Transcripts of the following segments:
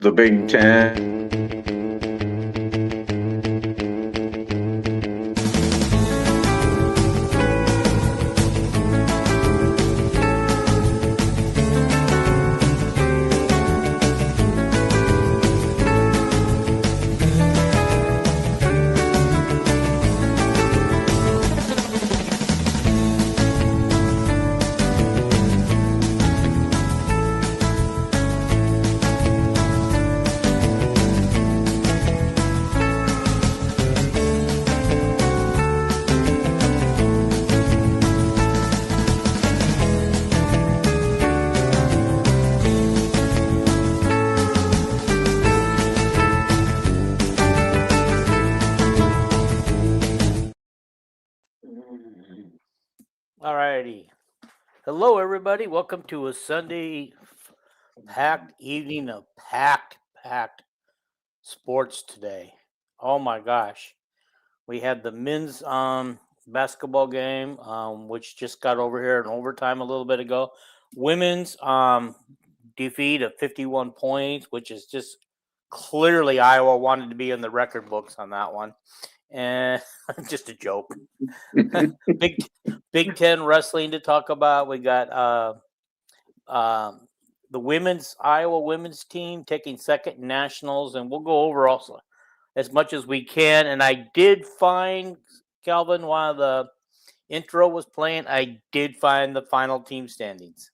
the Big Ten. All righty. Hello, everybody. Welcome to a Sunday packed evening of packed sports today. Oh my gosh. We had the men's basketball game, which just got over here in overtime a little bit ago. Women's defeat of 51 points, which is just clearly Iowa wanted to be in the record books on that one. And just a joke. Big Ten wrestling to talk about. We got the Iowa women's team taking second in nationals, and we'll go over also as much as we can. And I did find, Calvin, while the intro was playing, I did find the final team standings.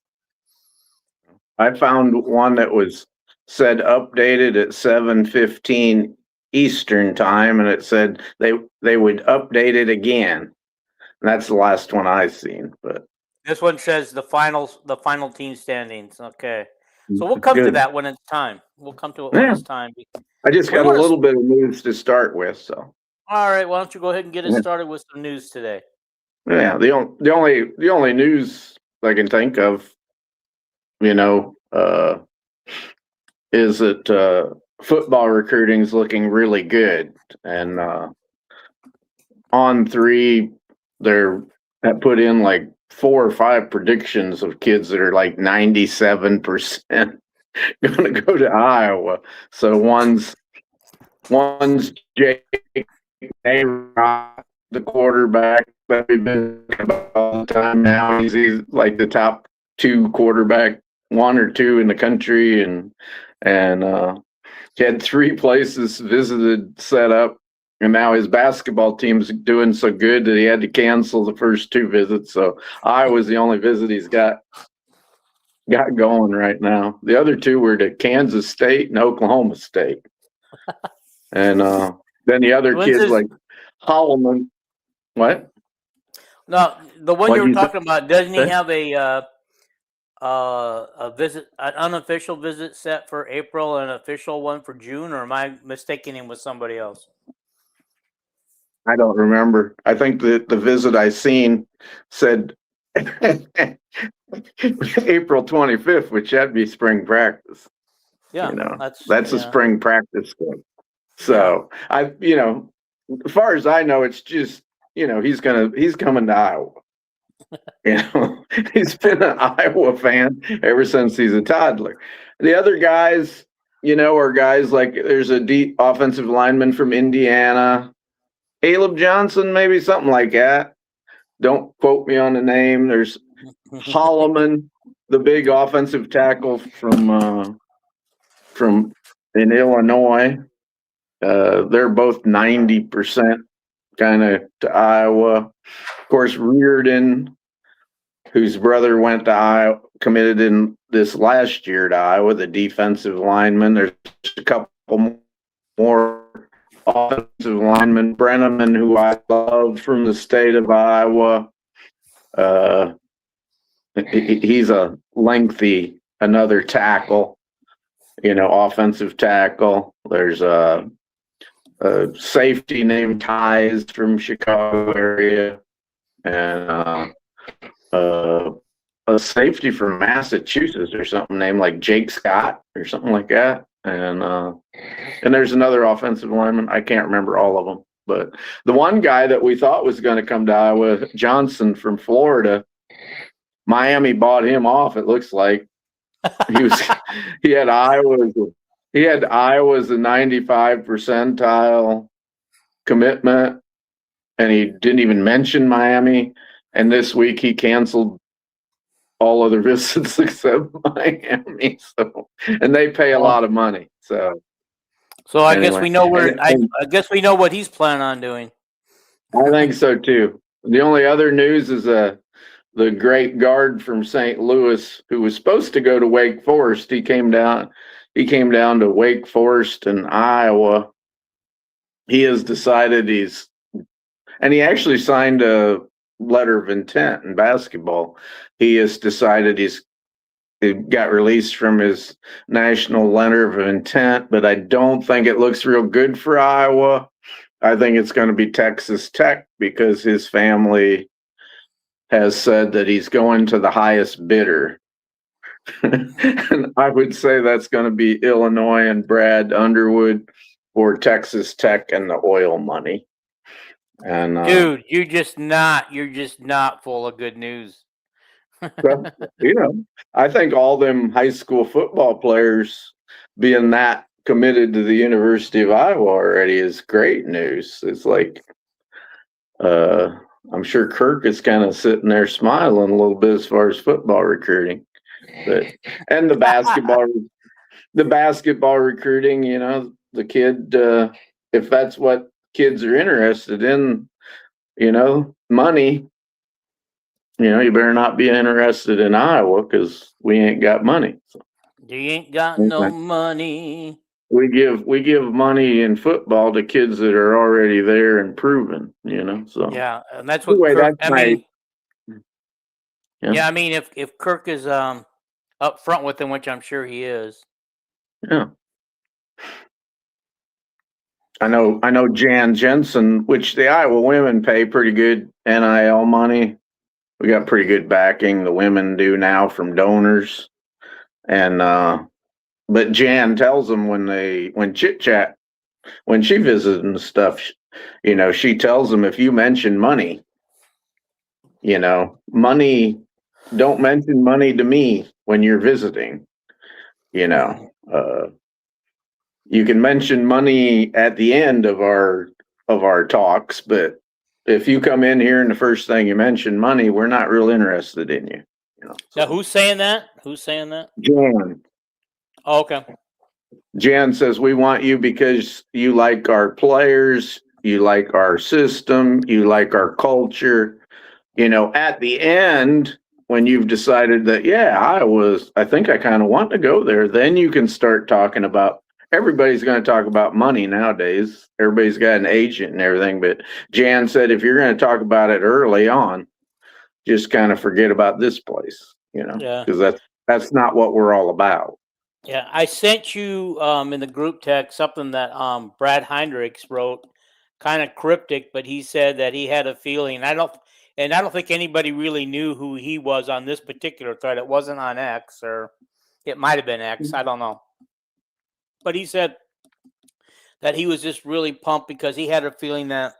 I found one that said updated at 7:15 Eastern time, and it said they would update it again. And that's the last one I've seen. But this one says the final team standings. Okay, so we'll come to that when it's time. We'll come to it when it's time. I just got a little bit of news to start with. So all right, why don't you go ahead and get us started with some news today? Yeah, the only news I can think of, is that football recruiting is looking really good, and On3 they're put in like 4 or 5 predictions of kids that are like 97% going to go to Iowa. So one's Jake A-Rock, the quarterback that we've been about all the time now. He's like the top 2 quarterback, 1 or 2 in the country, and he had 3 places visited, set up, and now his basketball team's doing so good that he had to cancel the first 2 visits. So Iowa's the only visit he's got going right now. The other 2 were to Kansas State and Oklahoma State. And then the other kids like Holloman. What? No, the one you were talking about, doesn't he have a visit, an unofficial visit set for April and an official one for June, or am I mistaking him with somebody else? I don't remember. I think that the visit I seen said April 25th, which that'd be spring practice. Yeah, that's a spring practice game. So as far as I know, it's just he's coming to Iowa. He's been an Iowa fan ever since he's a toddler. The other guys, are guys like there's a deep offensive lineman from Indiana, Caleb Johnson, maybe something like that. Don't quote me on the name. There's Holloman, the big offensive tackle from in Illinois. They're both 90% kind of to Iowa. Of course, Reardon, whose brother went to Iowa, committed in this last year to Iowa, the defensive lineman. There's a couple more offensive linemen. Brenneman, who I love, from the state of Iowa. He's a lengthy, another tackle, offensive tackle. There's a safety named Hawkeyes from Chicago area, and a safety from Massachusetts or something named like Jake Scott or something like that. And there's another offensive lineman. I can't remember all of them, but the one guy that we thought was going to come to Iowa, Johnson from Florida, Miami bought him off. It looks like he had Iowa He had Iowa's a 95 percentile commitment, and he didn't even mention Miami. And this week he canceled all other visits except Miami. So, and they pay a lot of money. So I anyway. guess we know I guess we know what he's planning on doing. I think so too. The only other news is the great guard from St. Louis who was supposed to go to Wake Forest. He came down to Wake Forest in Iowa. He has decided he actually signed a letter of intent in basketball. He has decided he got released from his national letter of intent, but I don't think it looks real good for Iowa. I think it's going to be Texas Tech because his family has said that he's going to the highest bidder. And I would say that's going to be Illinois and Brad Underwood or Texas Tech and the oil money. And dude, you're just not full of good news. I think all them high school football players being that committed to the University of Iowa already is great news. It's like, I'm sure Kirk is kind of sitting there smiling a little bit as far as football recruiting, and the basketball recruiting. The kid, if that's what kids are interested in, money. You better not be interested in Iowa because we ain't got money. So. You ain't got no money. We give money in football to kids that are already there and proven, So yeah, and that's what anyway, Kirk, that's my. Yeah, I mean, if Kirk is up front with him, which I'm sure he is. Yeah. I know Jan Jensen, which the Iowa women pay pretty good NIL money. We got pretty good backing. The women do now from donors, and but Jan tells them when chit chat, when she visits and stuff, she tells them if you mention money, money, don't mention money to me when you're visiting. You can mention money at the end of our talks, but if you come in here and the first thing you mention money, we're not real interested in you. Now, who's saying that? Jan. Oh, okay. Jan says we want you because you like our players, you like our system, you like our culture. At the end, when you've decided that, I think I kind of want to go there, then you can start talking about. Everybody's going to talk about money nowadays. Everybody's got an agent and everything. But Jan said, if you're going to talk about it early on, just kind of forget about this place, because that's not what we're all about. Yeah, I sent you in the group text something that Brad Heinrichs wrote, kind of cryptic, but he said that he had a feeling. I don't think anybody really knew who he was on this particular thread. It wasn't on X, or it might have been X. I don't know. But he said that he was just really pumped because he had a feeling that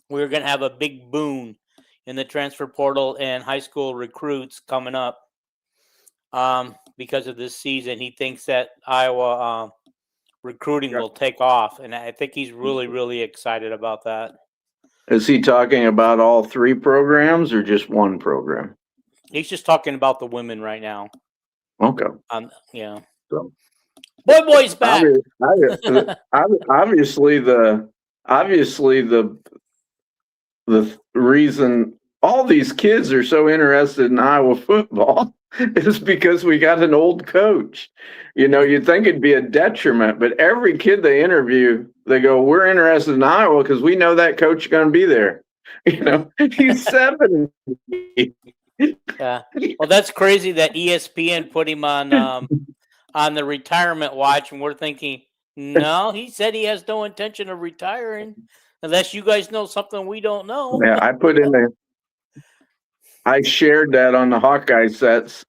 we were going to have a big boom in the transfer portal and high school recruits coming up because of this season. He thinks that Iowa recruiting will take off, and I think he's really, really excited about that. Is he talking about all three programs or just one program? He's just talking about the women right now. Okay. Yeah. So. Boy's back. Obviously, the reason all these kids are so interested in Iowa football is because we got an old coach. You'd think it'd be a detriment, but every kid they interview, they go, "We're interested in Iowa because we know that coach is going to be there." He's 70. Yeah. Well, that's crazy that ESPN put him on the retirement watch, and we're thinking, no, he said he has no intention of retiring unless you guys know something we don't know. Yeah, I put in there. I shared that on the Hawkeye sites,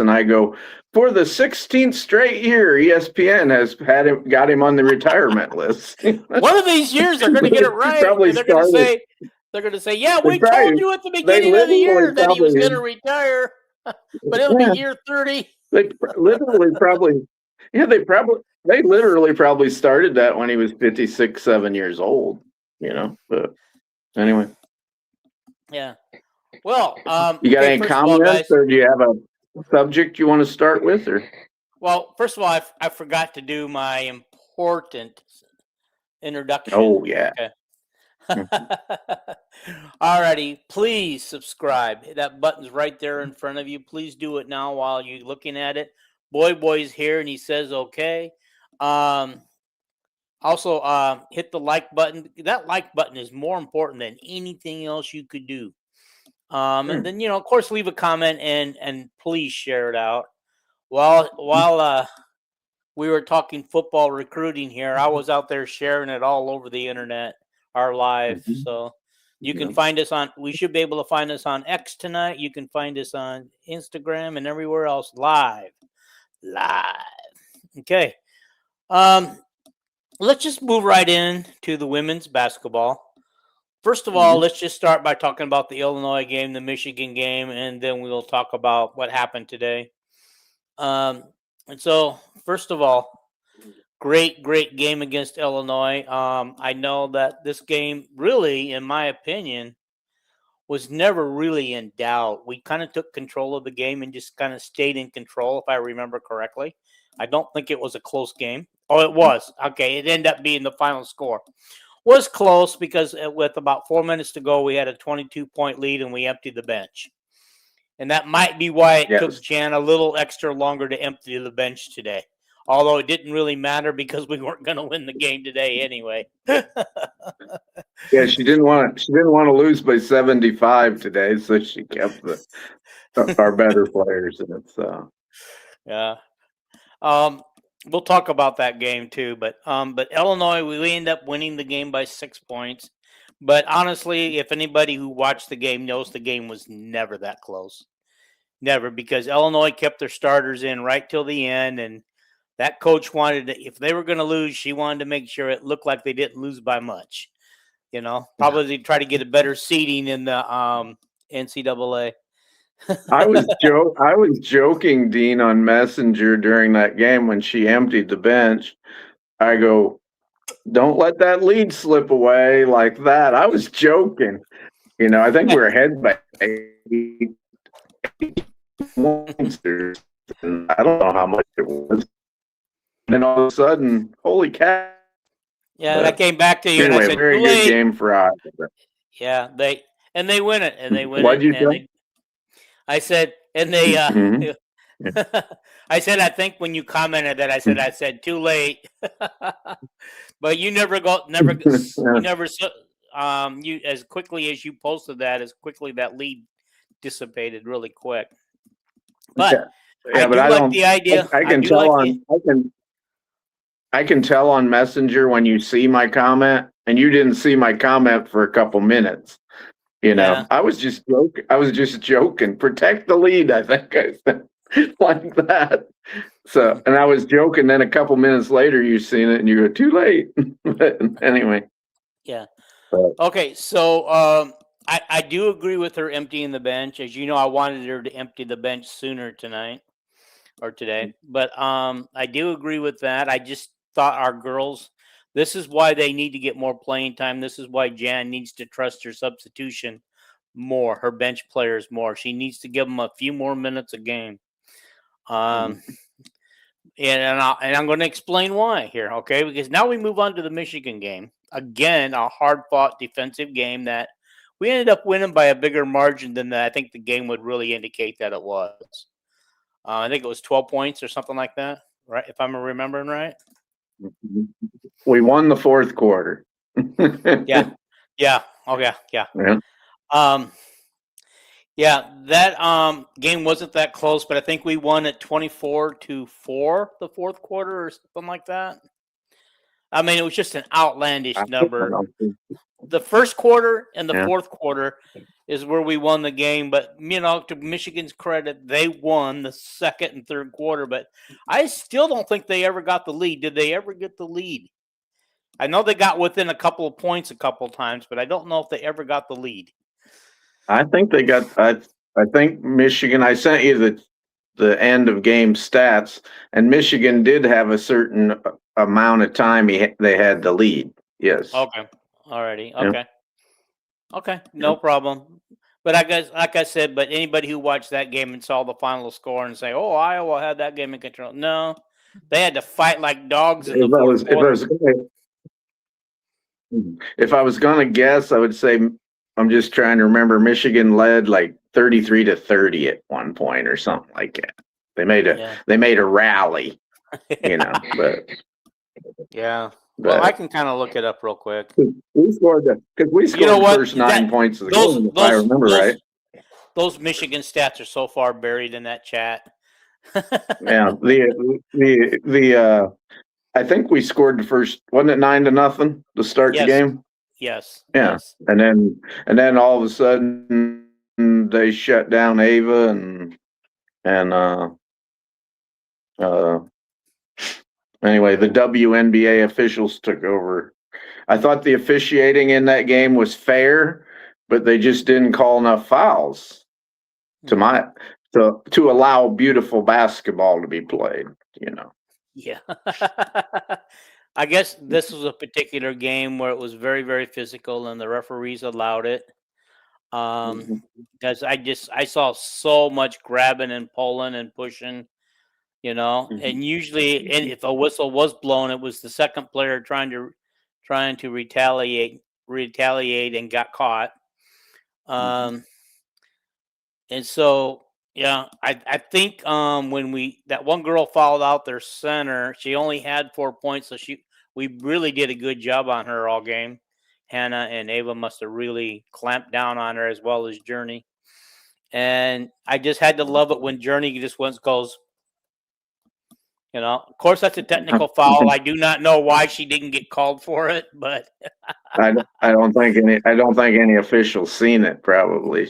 and I go, for the 16th straight year, ESPN has got him on the retirement list. One of these years, they're going to get it right. They're going to say, yeah, we told you at the beginning of the year that he was going to retire, but it'll be year 30. They literally Yeah, they literally probably started that when he was 56, 7 years old, but anyway. Yeah. Well, You got okay, any first of all, comments guys. or do you have a subject you want to start with or? Well, first of all, I forgot to do my important introduction. Oh, yeah. Okay. Alrighty, please subscribe. That button's right there in front of you. Please do it now while you're looking at it. Boy's here and he says okay. Also, hit the like button. That like button is more important than anything else you could do. And then of course, leave a comment and please share it out. While we were talking football recruiting here, I was out there sharing it all over the internet, our live. So you can find us on. We should be able to find us on X tonight. You can find us on Instagram and everywhere else live. Okay. Let's just move right in to the women's basketball. First of all, let's just start by talking about the Illinois game, the Michigan game, and then we'll talk about what happened today. And so, first of all, great game against Illinois. I know that this game really, in my opinion, was never really in doubt. We kind of took control of the game and just kind of stayed in control, if I remember correctly. I don't think it was a close game. Oh, it was. Okay, it ended up being the final score. Was close because with about 4 minutes to go, we had a 22-point lead and we emptied the bench. And that might be why it took Jan a little extra longer to empty the bench today. Although it didn't really matter because we weren't going to win the game today anyway. Yeah, she didn't want to lose by 75 today, so she kept our better players in it. So yeah. We'll talk about that game too, but Illinois, we end up winning the game by 6 points. But honestly, if anybody who watched the game knows the game was never that close. Never, because Illinois kept their starters in right till the end, and that coach wanted to, if they were going to lose, she wanted to make sure it looked like they didn't lose by much. Probably try to get a better seeding in the NCAA. I was joking, Dean, on Messenger during that game when she emptied the bench. I go, don't let that lead slip away like that. I was joking. I think we're ahead by 8 points. And I don't know how much it was. And then all of a sudden, holy cow. Yeah, and I came back to you anyway, and I said, very good game for us. Yeah, they win it, and they win What'd it. you say? I said, and they. I said, I think when you commented that, I said too late. But you never you as quickly as you posted that, as quickly that lead dissipated really quick. But I like the idea. I can tell on Messenger when you see my comment, and you didn't see my comment for a couple minutes. I was just joking. Protect the lead, I think I said like that. So, and I was joking. Then a couple minutes later, you seen it, and you go too late. But anyway. Yeah. Okay, so I do agree with her emptying the bench. As you know, I wanted her to empty the bench sooner tonight or today, but I do agree with that. I just thought our girls. This is why they need to get more playing time. This is why Jan needs to trust her substitution more, her bench players more. She needs to give them a few more minutes a game. And I'm going to explain why here, okay? Because now we move on to the Michigan game. Again, a hard-fought defensive game that we ended up winning by a bigger margin than I think the game would really indicate that it was. I think it was 12 points or something like that, right? If I'm remembering right. We won the fourth quarter. Yeah. Oh, yeah. That game wasn't that close, but I think we won at 24-4 the fourth quarter or something like that. I mean, it was just an outlandish number. The first quarter and the fourth quarter is where we won the game, but to Michigan's credit, they won the second and third quarter, but I still don't think they ever got the lead. Did they ever get the lead? I know they got within a couple of points a couple of times, but I don't know if they ever got the lead. I think they got. I think Michigan. I sent you the end of game stats, and Michigan did have a certain amount of time they had the lead. Yes. Okay. Alrighty. Yeah. Okay. Okay. No problem. But I guess, like I said, but anybody who watched that game and saw the final score and say, "Oh, Iowa had that game in control," no, they had to fight like dogs in the fourth quarter. If I was going to guess, I would say, I'm just trying to remember, Michigan led like 33-30 at one point or something like that. They made a rally, but yeah. Well, I can kind of look it up real quick. We scored the first 9 points of the game, if I remember right. Those Michigan stats are so far buried in that chat. Yeah, I think we scored the first, wasn't it 9-0 to start the game? Yes. Yeah. Yes. And then all of a sudden they shut down Ava anyway, the WNBA officials took over. I thought the officiating in that game was fair, but they just didn't call enough fouls to allow beautiful basketball to be played, Yeah. I guess this was a particular game where it was very, very physical and the referees allowed it. Because I saw so much grabbing and pulling and pushing, and usually, and if a whistle was blown, it was the second player trying to retaliate and got caught. And so, yeah, I think when that one girl fouled out their center, she only had 4 points, so we really did a good job on her all game. Hannah and Ava must have really clamped down on her, as well as Journey. And I just had to love it when Journey just goes. Of course, that's a technical foul. I do not know why she didn't get called for it, but I don't think any officials seen it. Probably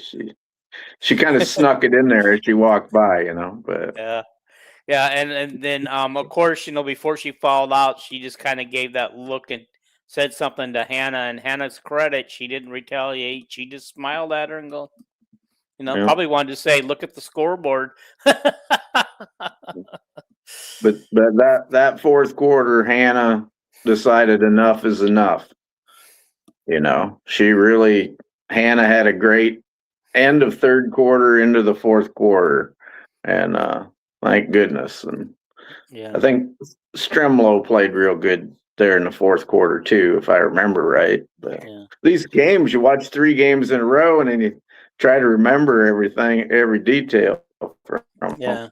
she kind of snuck it in there as she walked by, But yeah, and then of course, before she fouled out, she just kind of gave that look and said something to Hannah. And Hannah's credit, she didn't retaliate. She just smiled at her and go, probably wanted to say, "Look at the scoreboard." But that fourth quarter, Hannah decided enough is enough. Hannah had a great end of third quarter into the fourth quarter, and thank goodness. And I think Stremlow played real good there in the fourth quarter too, if I remember right. But these games, you watch 3 games in a row, and then you try to remember everything, every detail from them.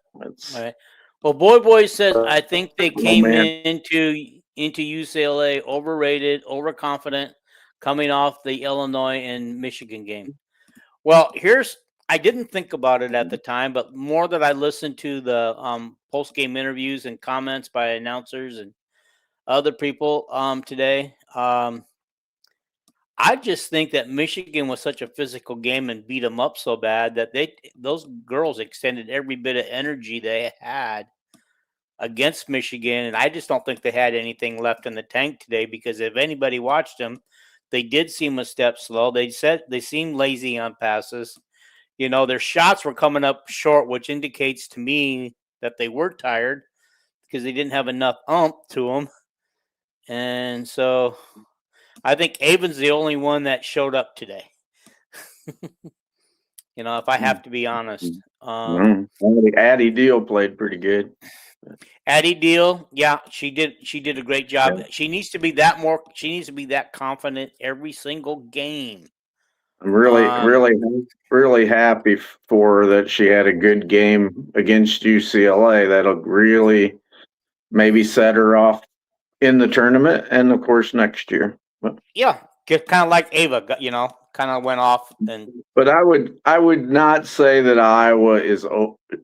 Right. Well, Boy says I think they came into UCLA overrated, overconfident, coming off the Illinois and Michigan game. Well, I didn't think about it at the time, but more that I listened to the post-game interviews and comments by announcers and other people today, I just think that Michigan was such a physical game and beat them up so bad that those girls extended every bit of energy they had against Michigan, and I just don't think they had anything left in the tank today, because if anybody watched them, they did seem a step slow. They seemed lazy on passes. Their shots were coming up short, which indicates to me that they were tired because they didn't have enough to them. And so I think Avon's the only one that showed up today. If I have to be honest. Addie Deal played pretty good. Addie Deal, yeah, she did a great job. Yeah. She needs to be that confident every single game. I'm really happy for her that she had a good game against UCLA. That'll really maybe set her off in the tournament and of course next year. Yeah, kind of like Ava, kind of went off. But I would not say that Iowa is.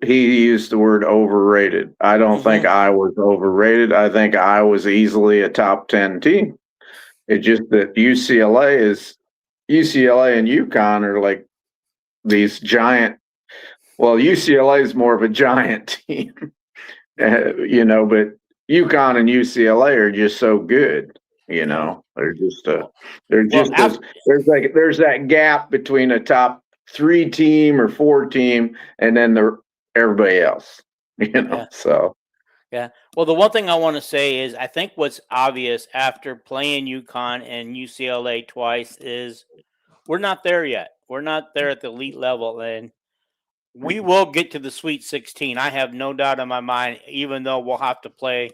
He used the word overrated. I don't think Iowa's overrated. I think Iowa's easily a top 10 team. It's just that UCLA and UConn are like these giant. Well, UCLA is more of a giant team, but UConn and UCLA are just so good. There's that gap between a top 3 team or 4 team and then everybody else. Yeah. So Yeah. Well, the one thing I want to say is I think what's obvious after playing UConn and UCLA twice is we're not there yet. We're not there at the elite level, and we will get to the Sweet 16. I have no doubt in my mind, even though we'll have to play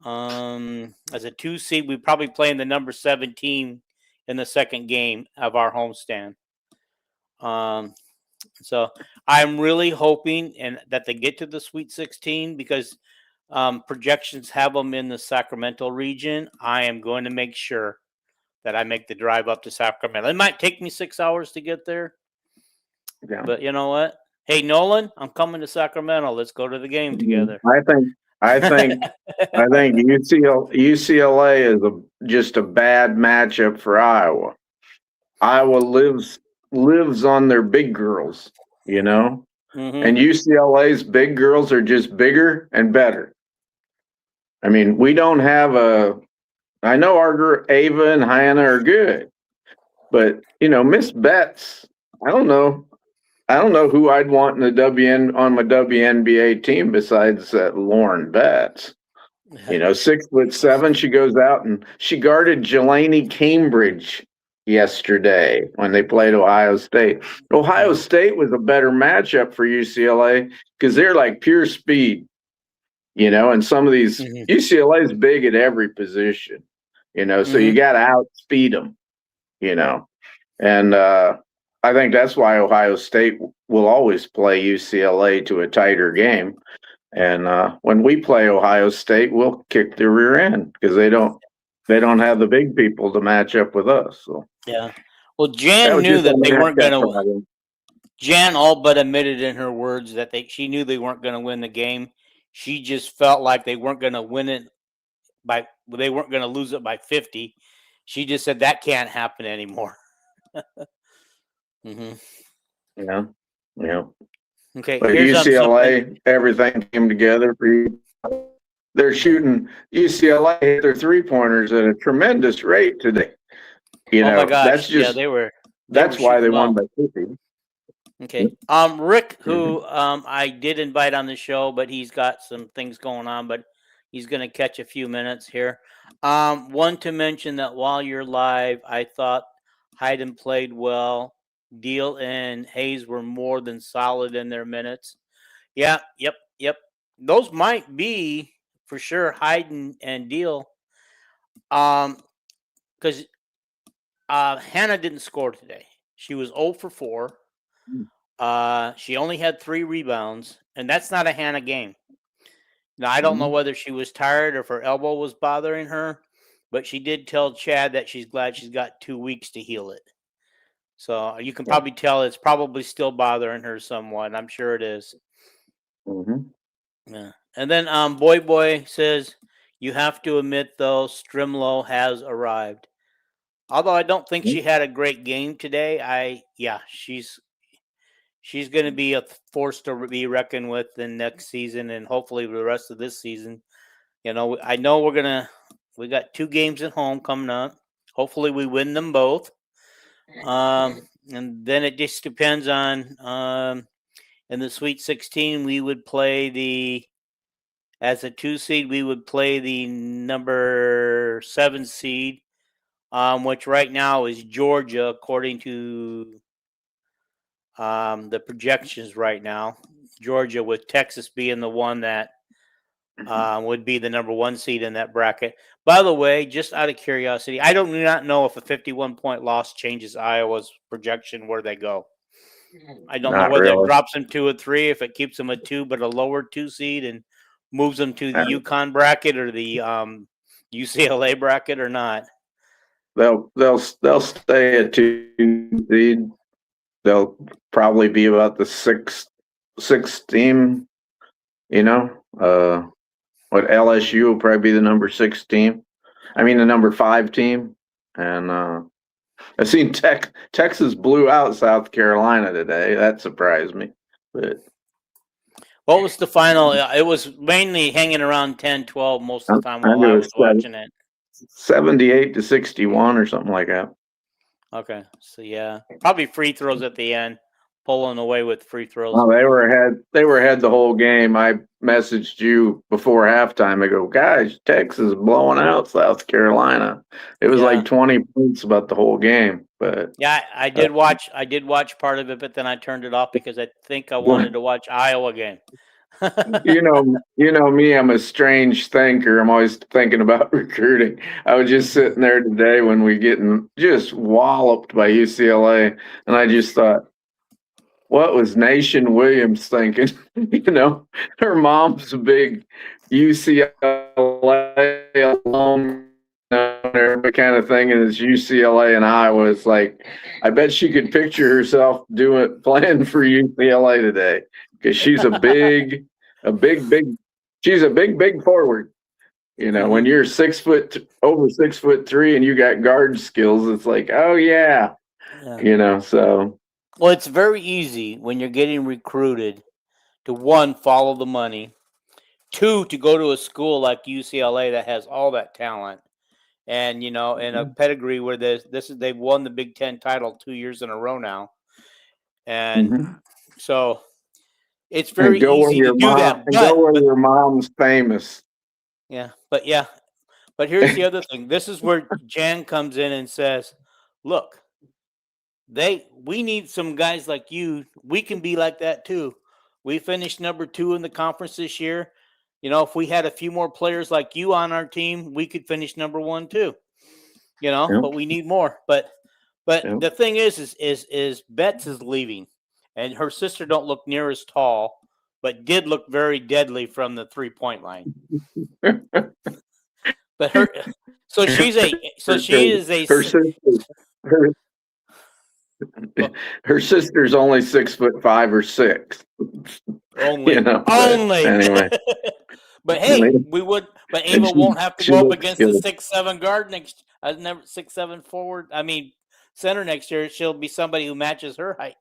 as a 2 seed. We probably play in the number 17 in the second game of our homestand. So I'm really hoping that they get to the Sweet 16 because projections have them in the Sacramento region. I am going to make sure that I make the drive up to Sacramento. It might take me 6 hours to get there, yeah. but you know what? Hey, Nolan, I'm coming to Sacramento. Let's go to the game together. I think UCLA is just a bad matchup for Iowa. Iowa lives on their big girls, and UCLA's big girls are just bigger and better. I mean, we don't have I know our Ava and Hannah are good, but Miss Betts, I don't know who I'd want in on my WNBA team besides Lauren Betts. 6'7", she goes out and she guarded Jelani Cambridge yesterday when they played Ohio State. Ohio State was a better matchup for UCLA because they're like pure speed, and some of these UCLA is big at every position, so you got to outspeed them, and I think that's why Ohio State will always play UCLA to a tighter game. And when we play Ohio State, we'll kick their rear end because they don't have the big people to match up with us. So yeah. Well, Jan knew that they weren't going to. Jan all but admitted in her words that she knew they weren't going to win the game. She just felt like they weren't going to win it they weren't going to lose it by 50. She just said that can't happen anymore. Yeah. Okay. But UCLA, everything came together for you. They're shooting UCLA hit their 3-pointers at a tremendous rate today. Oh my gosh! They were. That's why they won by 50. Okay. Rick, who I did invite on the show, but he's got some things going on, but he's going to catch a few minutes here. One to mention that while you're live, I thought Hayden played well. Deal and Hayes were more than solid in their minutes. Yeah, yep. Those might be for sure Hayden and Deal. Because Hannah didn't score today. She was 0 for 4. She only had 3 rebounds, and that's not a Hannah game. Now, I don't know whether she was tired or if her elbow was bothering her, but she did tell Chad that she's glad she's got 2 weeks to heal it. So you can probably tell it's probably still bothering her somewhat. I'm sure it is. Yeah. And then Boy says, you have to admit, though, Strimlow has arrived. Although I don't think she had a great game today, she's going to be a force to be reckoned with in next season and hopefully the rest of this season. I know we got 2 games at home coming up. Hopefully we win them both. And then it just depends on in the Sweet 16 we would play as a 2 seed we would play the number 7 seed, which right now is Georgia according to the projections right now. Georgia, with Texas being the one that would be the number 1 seed in that bracket. By the way, just out of curiosity, I do not know if a 51-point loss changes Iowa's projection where they go. I don't know whether it drops them 2 or 3, if it keeps them at 2, but a lower 2 seed and moves them to the UConn bracket or the UCLA bracket or not. They'll stay at 2 seed. They'll probably be about the sixth team. What LSU will probably be the number 6 team. I mean the number 5 team. And I've seen Texas blew out South Carolina today. That surprised me. But what was the final? It was mainly hanging around 10-12 most of the time while I was watching it. 78-61 or something like that. Okay, so yeah, probably free throws at the end. pulling away with free throws. Well, they were ahead. They were ahead the whole game. I messaged you before halftime. I go, guys, Texas is blowing out South Carolina. It was like 20 points about the whole game. But yeah, I did watch. I did watch part of it, but then I turned it off because I think I wanted to watch Iowa game. you know me. I'm a strange thinker. I'm always thinking about recruiting. I was just sitting there today when we getting just walloped by UCLA, and I just thought, what was Nation Williams thinking? Her mom's a big UCLA alum, kind of thing, and it's UCLA and Iowa. It's like, I bet she could picture herself playing for UCLA today because she's a big, she's a big forward. When you're over 6'3" and you got guard skills, it's like, oh yeah. So. Well, it's very easy when you're getting recruited to, one, follow the money, two, to go to a school like UCLA that has all that talent, and in a pedigree where they've won the Big Ten title 2 years in a row now, and so it's very easy to do that. Go where your mom's famous. Yeah, but here's the other thing. This is where Jan comes in and says, "Look. We need some guys like you. We can be like that too. We finished number 2 in the conference this year. If we had a few more players like you on our team, we could finish number 1 too. But we need more. But the thing is Betts is leaving, and her sister don't look near as tall, but did look very deadly from the 3-point line. But her sister's only 6'5" or 6. Only. Anyway. But hey, But Ava won't have to go up against the 6'7" guard next. 6'7" forward. Center next year. She'll be somebody who matches her height.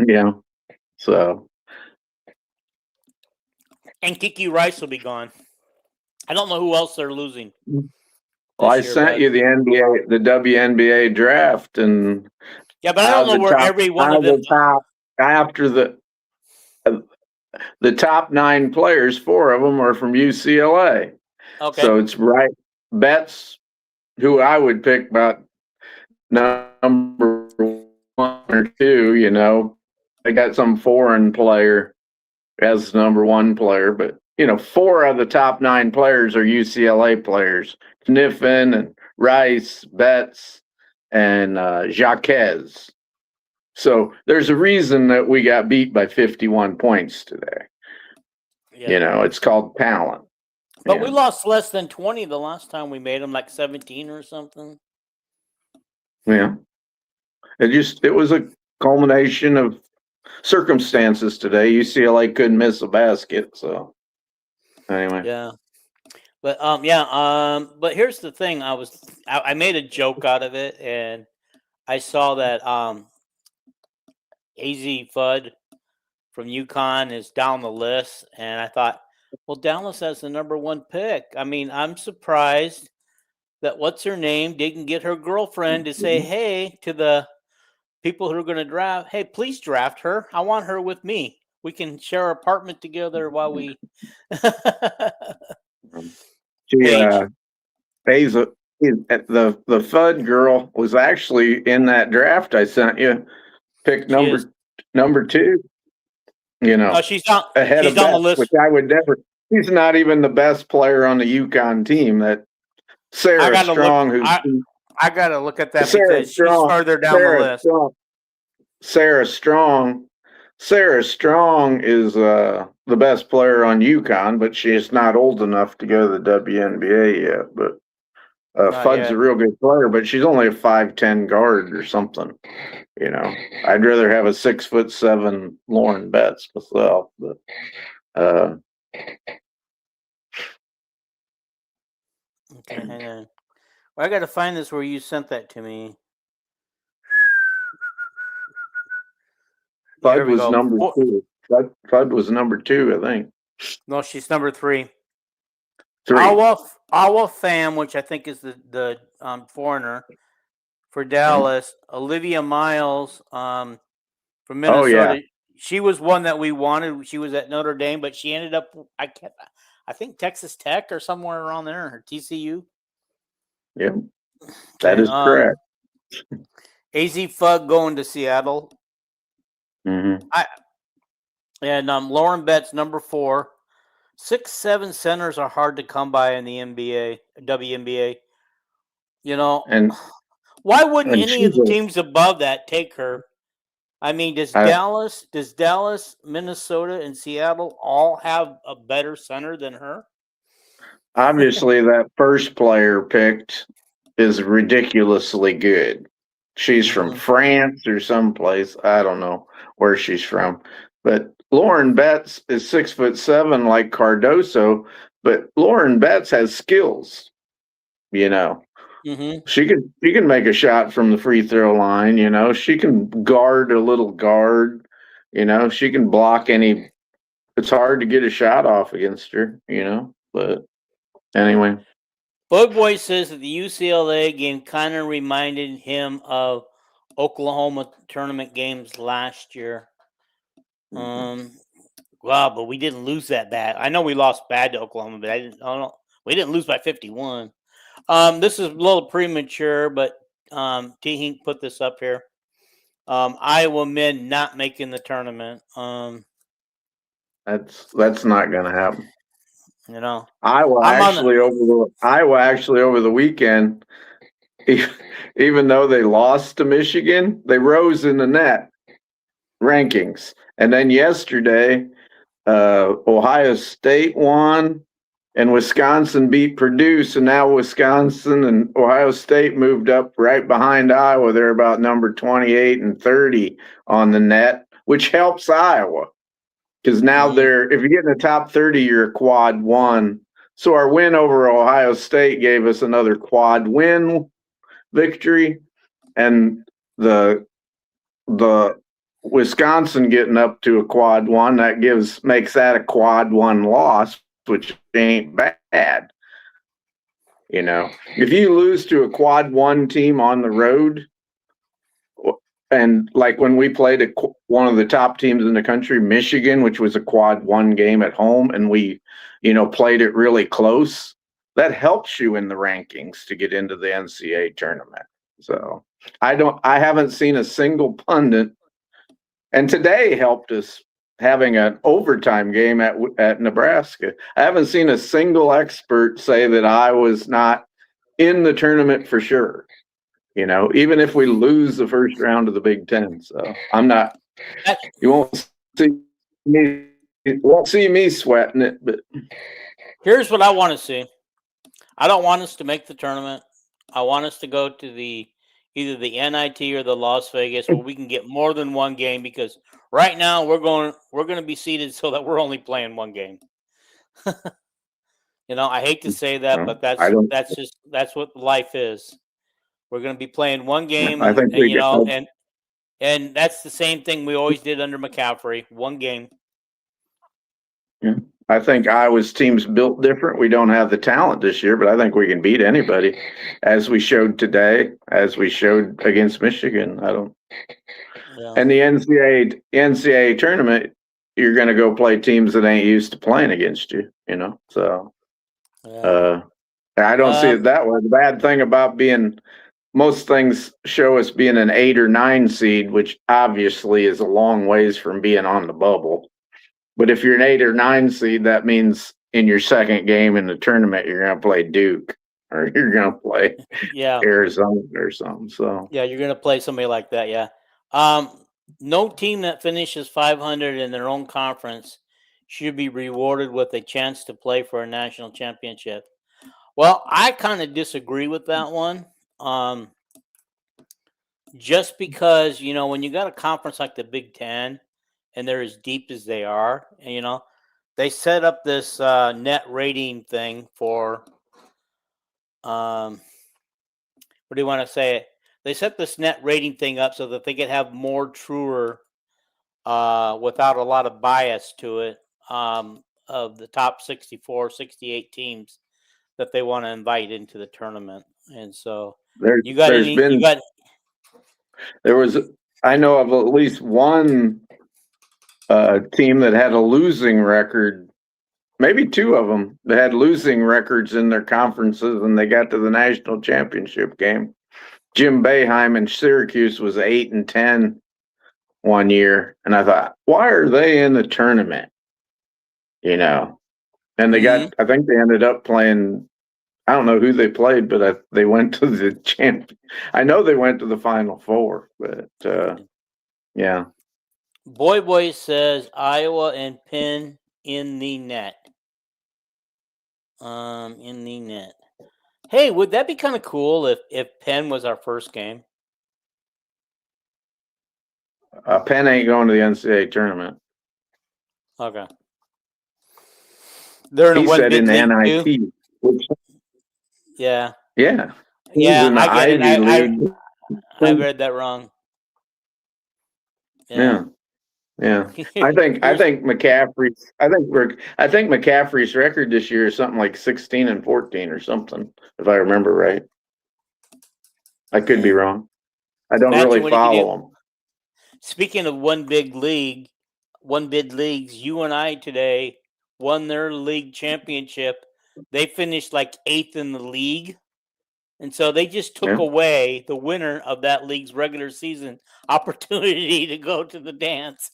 Yeah. So. And Kiki Rice will be gone. I don't know who else they're losing. Well, I sent you the WNBA draft, and but I don't know where every one of them. After the top 9 players, 4 of them are from UCLA. Okay. So it's right. Betts, who I would pick about number 1 or 2. They got some foreign player as number 1 player, but 4 of the top 9 players are UCLA players. Kniffen and Rice, Betts, and Hawkeyes. So there's a reason that we got beat by 51 points today. Yeah. It's called talent. But we lost less than 20 the last time we made them, like 17 or something. Yeah. It was a culmination of circumstances today. UCLA couldn't miss a basket, so anyway. Yeah. But but here's the thing. I made a joke out of it, and I saw that AZ Fudd from UConn is down the list, and I thought, well, Dallas has the number 1 pick. I'm surprised that what's her name didn't get her girlfriend to say, hey, to the people who are going to draft, hey, please draft her. I want her with me. We can share an apartment together while we. The Fudd girl was actually in that draft I sent you. Pick number 2. She's not ahead of on the list. Which I would never. She's not even the best player on the UConn team. That Sarah Strong. I got to look at that because she's further down the list. Sarah Strong is the best player on UConn, but she's not old enough to go to the WNBA yet. But Fudd's a real good player, but she's only a 5'10" guard or something. I'd rather have a 6'7" Lauren Betts myself. But okay, hang on. Well, I got to find this where you sent that to me. Fudd was number 2. Fudd was number 2, I think. No, she's number 3. 3. Awa Pham, which I think is the foreigner for Dallas. Olivia Miles from Oh yeah. Minnesota. She was one that we wanted. She was at Notre Dame, but she ended up I think Texas Tech or somewhere around there, or TCU. Yep. That is correct. AZ Fug going to Seattle. Mm-hmm. Lauren Betts, number 4. 6'7" centers are hard to come by in the NBA, WNBA. You know, And why wouldn't any of she's the teams above that take her? I mean, does Dallas, Minnesota, and Seattle all have a better center than her? obviously that first player picked is ridiculously good. She's from France or someplace. I don't know where she's from. But Lauren Betts is 6'7" like Cardoso, but Lauren Betts has skills, you know. Mm-hmm. She can make a shot from the free throw line, you know. She can guard a little guard, you know. She can block any. It's hard to get a shot off against her, you know. But anyway, Bug Boy says that the UCLA game kind of reminded him of Oklahoma tournament games last year. Wow, but we didn't lose that bad. I know we lost bad to Oklahoma, but we didn't lose by 51. This is a little premature, but T Hink put this up here. Iowa men not making the tournament. that's not going to happen. You know, Iowa actually over the weekend, even though they lost to Michigan, they rose in the net rankings. And then yesterday, Ohio State won, and Wisconsin beat Purdue. So now Wisconsin and Ohio State moved up right behind Iowa. They're about number 28 and 30 on the net, which helps Iowa. Because now if you get in the top 30, you're a quad 1. So our win over Ohio State gave us another quad win victory, and the Wisconsin getting up to a quad 1 that makes that a quad 1 loss, which ain't bad. You know, if you lose to a quad 1 team on the road, and like when we played one of the top teams in the country, Michigan, which was a quad 1 game at home, and we, played it really close, that helps you in the rankings to get into the NCAA tournament. So I haven't seen a single pundit, and today helped us having an overtime game at Nebraska. I haven't seen a single expert say that I was not in the tournament for sure. Even if we lose the first round of the Big Ten. So I'm not. You won't see me sweating it. But here's what I want to see. I don't want us to make the tournament. I want us to go to either the NIT or the Las Vegas, where we can get more than one game. Because right now we're going to be seated so that we're only playing one game. I hate to say that, but that's what life is. We're going to be playing one game, and that's the same thing we always did under McCaffrey. One game. Yeah. I think Iowa's team's built different. We don't have the talent this year, but I think we can beat anybody, as we showed today, as we showed against Michigan. And the NCAA tournament, you're going to go play teams that ain't used to playing against you. So I don't see it that way. The bad thing about most things show us being an 8 or 9 seed, which obviously is a long ways from being on the bubble. But if you're an 8 or 9 seed, that means in your second game in the tournament, you're going to play Duke or you're going to play Arizona or something. So you're going to play somebody like that. Yeah. No team that finishes 500 in their own conference should be rewarded with a chance to play for a national championship. Well, I kind of disagree with that one. Just because, when you got a conference like the Big Ten and they're as deep as they are, and, they set up this net rating thing for, what do you want to say? They set this net rating thing up so that they could have more truer, without a lot of bias to it, of the top 64, 68 teams that they want to invite into the tournament. And so there was I know of at least one team that had a losing record, maybe two of them that had losing records in their conferences, and they got to the national championship game. Jim Boeheim in Syracuse was 8-10 one year, and I thought, why are they in the tournament? You know, and they got, I think they ended up playing, I don't know who they played, but they went to the champ. I know they went to the Final Four, but yeah. Boy says Iowa and Penn in the net. In the net. Hey, would that be kind of cool if Penn was our first game? Penn ain't going to the NCAA tournament. Okay. They're in He one said big in the league NIT. too? Yeah. Yeah. Yeah, in the I get Ivy it. League. I read that wrong. Yeah. I think McCaffrey's record this year is something like 16-14 or something, if I remember right. I could be wrong. I don't Imagine really what he could do. follow him. Speaking of one big leagues, you and I today won their league championship. They finished like 8th in the league. And so they just took away the winner of that league's regular season opportunity to go to the dance.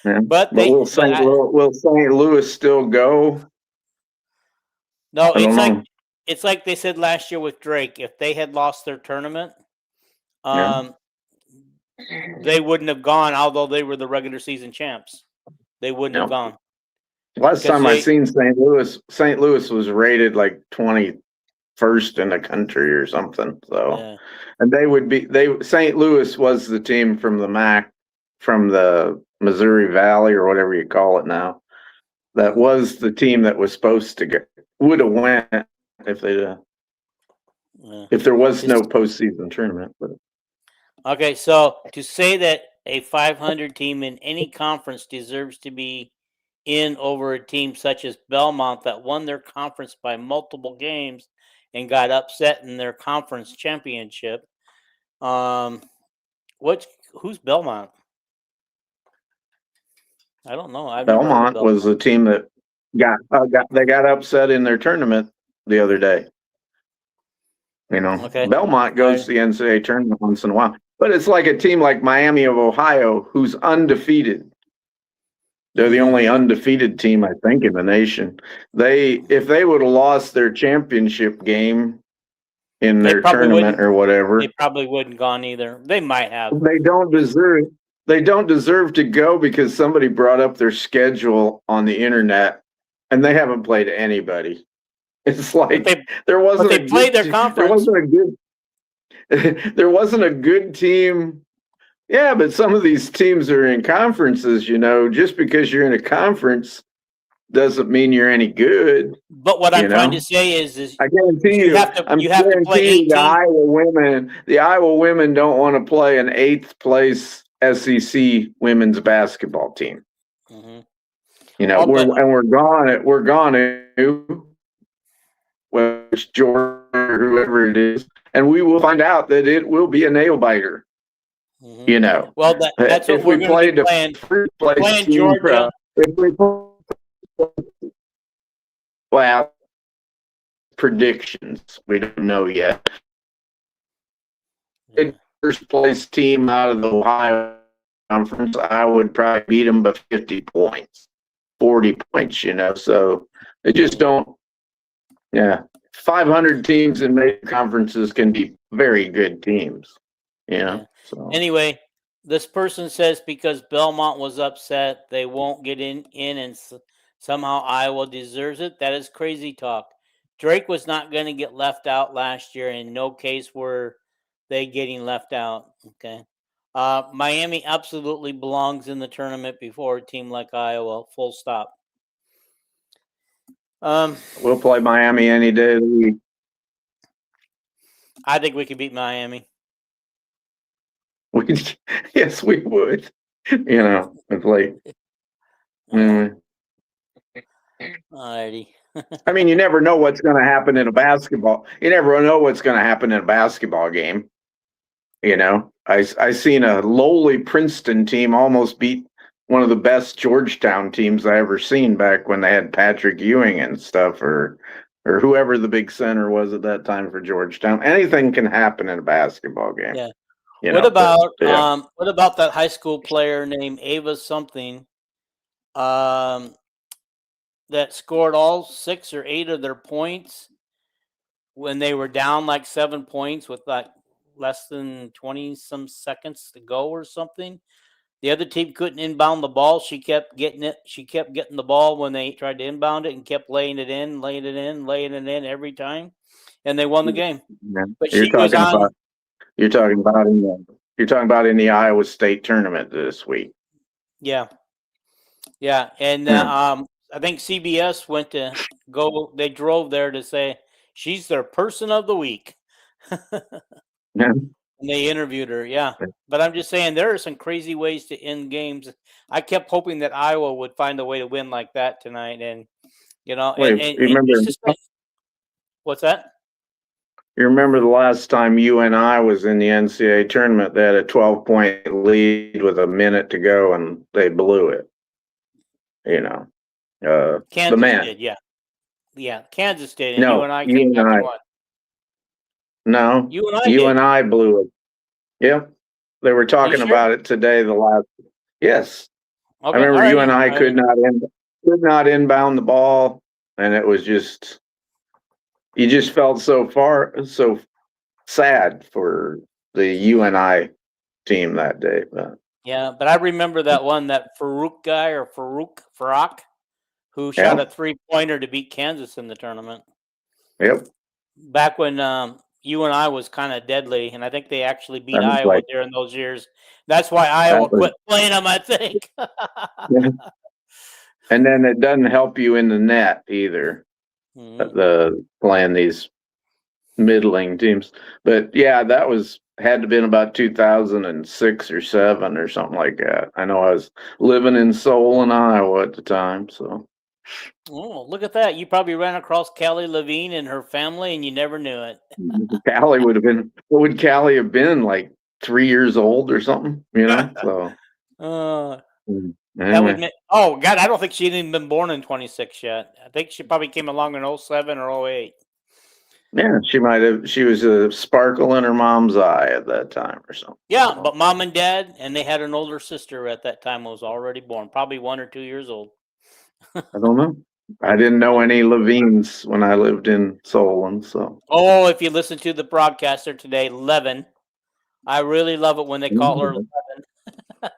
But will St. Louis still go? No, it's like they said last year with Drake. If they had lost their tournament, they wouldn't have gone, although they were the regular season champs. They wouldn't have gone. Last time I seen St. Louis was rated like 21st in the country or something. So, and St. Louis was the team from the MAC, from the Missouri Valley or whatever you call it now. That was the team that was supposed to would have went if they if there was no postseason tournament. But. Okay, so to say that a 500 team in any conference deserves to be in over a team such as Belmont that won their conference by multiple games and got upset in their conference championship. Who's Belmont? I don't know. Belmont was a team that got upset in their tournament the other day. You know, Belmont goes to the NCAA tournament once in a while, but it's like a team like Miami of Ohio who's undefeated. They're the only undefeated team, I think, in the nation. If they would have lost their championship game in their tournament or whatever, they probably wouldn't gone either. They might have. They don't deserve to go because somebody brought up their schedule on the internet, and they haven't played anybody. It's like there wasn't a good team. Yeah, but some of these teams are in conferences, you know, just because you're in a conference doesn't mean you're any good. But what I'm trying to say is I guarantee you have to play 18. The Iowa women don't want to play an 8th place SEC women's basketball team. Mm-hmm. You know, we're gone to which Georgia or whoever it is, and we will find out that it will be a nail biter. Mm-hmm. You know, well, that's what we're going to be playing. Playing Georgia. Predictions we don't know yet. First place team out of the Ohio Conference, I would probably beat them by 50 points, 40 points. You know, so they just don't. Yeah, 500 teams in major conferences can be very good teams. Yeah. So. Anyway, this person says because Belmont was upset, they won't get in and somehow Iowa deserves it. That is crazy talk. Drake was not going to get left out last year. In no case were they getting left out. Okay. Miami absolutely belongs in the tournament before a team like Iowa. Full stop. We'll play Miami any day of the week. I think we could beat Miami. Yes, we would. You know, it's like. Alrighty. I mean, you never know what's going to happen in a basketball. You never know what's going to happen in a basketball game. You know, I seen a lowly Princeton team almost beat one of the best Georgetown teams I ever seen back when they had Patrick Ewing and stuff, or whoever the big center was at that time for Georgetown. Anything can happen in a basketball game. Yeah. You What know, about but, yeah. what about that high school player named Ava something that scored all 6 or 8 of their points when they were down like 7 points with like less than 20 some seconds to go or something? The other team couldn't inbound the ball. She kept getting it. She kept getting the ball when they tried to inbound it and kept laying it in, laying it in, laying it in every time, and they won the game. Yeah. But You're she was talking on. about you're talking about in the Iowa State tournament this week. Yeah, yeah, and Yeah. I think CBS went to go. They drove there to say she's their person of the week, Yeah. and they interviewed her. Yeah, but I'm just saying there are some crazy ways to end games. I kept hoping that Iowa would find a way to win like that tonight, and Wait, and you remember? just what's that? You remember the last time UNI was in the NCAA tournament? They had a 12-point lead with a minute to go, and they blew it. You know, the Kansas man. did, yeah, yeah. Kansas did, and No, UNI came back UNI. and won. No, UNI did. UNI blew it. Yep, they were You talking sure? about it today. Yes, I Okay, all remember righty. UNI All could right. not inbound the ball, and it was just you just felt so sad for the UNI team that day. But Yeah, but I remember that one, that Farouk guy or Farouk, who shot yeah, a 3-pointer to beat Kansas in the tournament yep, back when UNI was kind of deadly, and I think they actually beat that was Iowa like during those years. That's why that Iowa was. quit playing them, I think. And then it doesn't help you in the net either. Mhm. The playing these middling teams, but yeah, that had to have been about 2006 or 7 or something like that. I know I was living in Solon, Iowa at the time, so Oh, look at that! You probably ran across Kelly Levine and her family, and you never knew it. Callie would have been. What would Callie have been like? 3 years old or something, you know? So uh, that would anyway, make. Oh God, I don't think she'd even been born in 26 yet. I think she probably came along in 07 or 08. yeah, she might have. She was a sparkle in her mom's eye at that time or something. Yeah, So but mom and dad, and they had an older sister at that time who was already born, probably 1 or 2 years old. I don't know. I didn't know any Levines when I lived in Solon, so Oh, if you listen to the broadcaster today, Levin, I really love it when they call her Levin.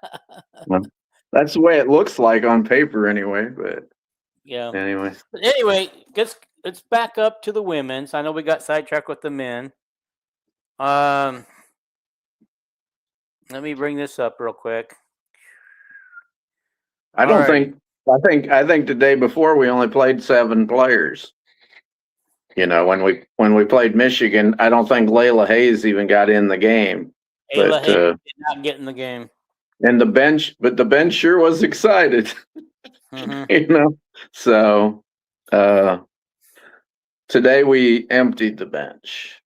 well, that's the way it looks like on paper anyway. But Yeah. anyway, But anyway, let's back up to the women's. I know we got sidetracked with the men. Um, Let me bring this up real quick. I All don't righty. think. I think the day before we only played 7 players. You know, when we played Michigan, I don't think Layla Hayes even got in the game. Ayla But Hayes did not get in the game. and the bench sure was excited. Hmm. You know, so uh, today we emptied the bench.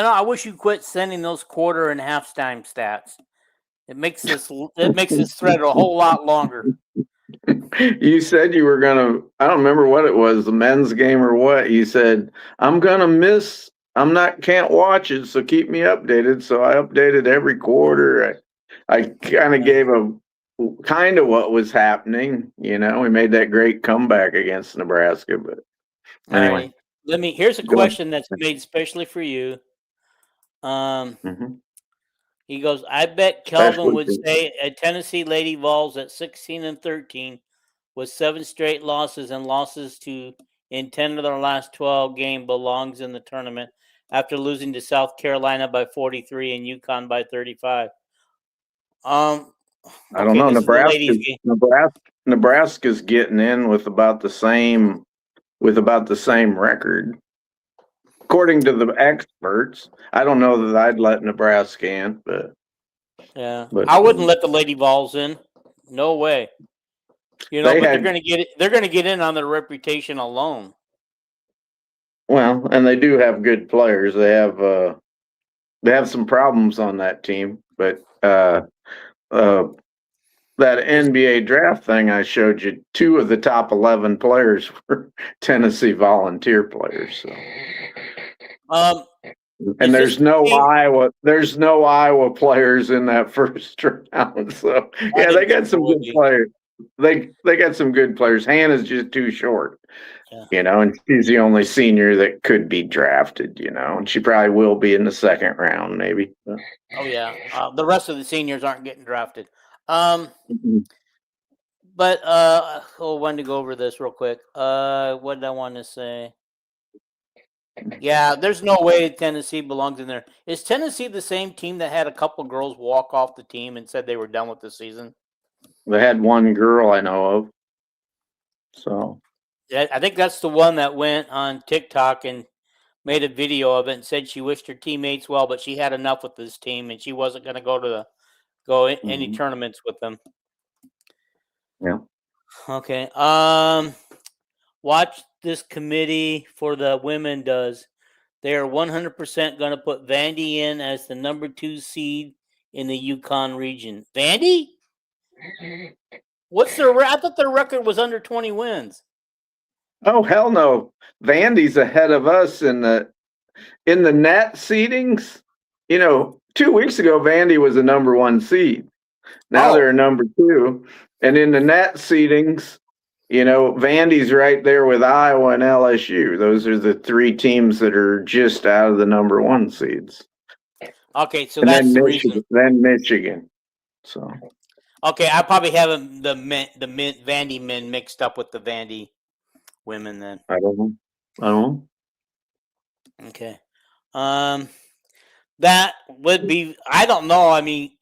I wish you quit sending those quarter and halftime stats. It makes this thread a whole lot longer. You said you were gonna. I don't remember what it was, the men's game or what. You said I'm gonna miss. I'm not can't watch it, so keep me updated. So I updated every quarter. I kind of gave a kind of what was happening. You know, we made that great comeback against Nebraska. But All anyway, righty. Here's a go on. question that's made especially for you. Mm-hmm. He goes, I bet Kelvin Especially would say a Tennessee Lady Vols at 16 and 13 with 7 straight losses and losses to in 10 of their last 12 game belongs in the tournament after losing to South Carolina by 43 and UConn by 35. I don't Okay, know. this is the ladies game. Nebraska's getting in with about the same record. According to the experts, I don't know that I'd let Nebraska in, but Yeah. I wouldn't let the Lady Vols in. No way. You know, They but they're had going to get it. They're going to get in on their reputation alone. well, and they do have good players. They have some problems on that team, but uh, that NBA draft thing I showed you, 2 of the top 11 players were Tennessee volunteer players. So. Um, And is this there's no Iowa players in that first round. So I yeah, they didn't got think there some would good be. players. They got some good players. Hannah's just too short, Yeah. and she's the only senior that could be drafted, and she probably will be in the second round, maybe. Oh yeah. The rest of the seniors aren't getting drafted. Mhm. But I wanted to go over this real quick. What did I want to say? Yeah, there's no way Tennessee belongs in there. Is Tennessee the same team that had a couple girls walk off the team and said they were done with the season? They had one girl I know of. So Yeah, I think that's the one that went on TikTok and made a video of it and said she wished her teammates well, but she had enough with this team and she wasn't going to go any tournaments with them. yeah. Okay. Watch this committee for the women does. They are 100% going to put Vandy in as the number 2 seed in the Yukon region. Vandy? What's their? I thought their record was under 20 wins. Oh hell no. Vandy's ahead of us in the net seedings. 2 weeks ago Vandy was a number 1 seed. Now they're a number 2. And in the net seedings, Vandy's right there with Iowa and LSU. Those are the 3 teams that are just out of the number 1 seeds. Okay, so And that's the Michigan, reason. Then Michigan. So okay, I probably have the Vandy men mixed up with the Vandy women then. I don't know. Okay. That would be. I don't know. I mean,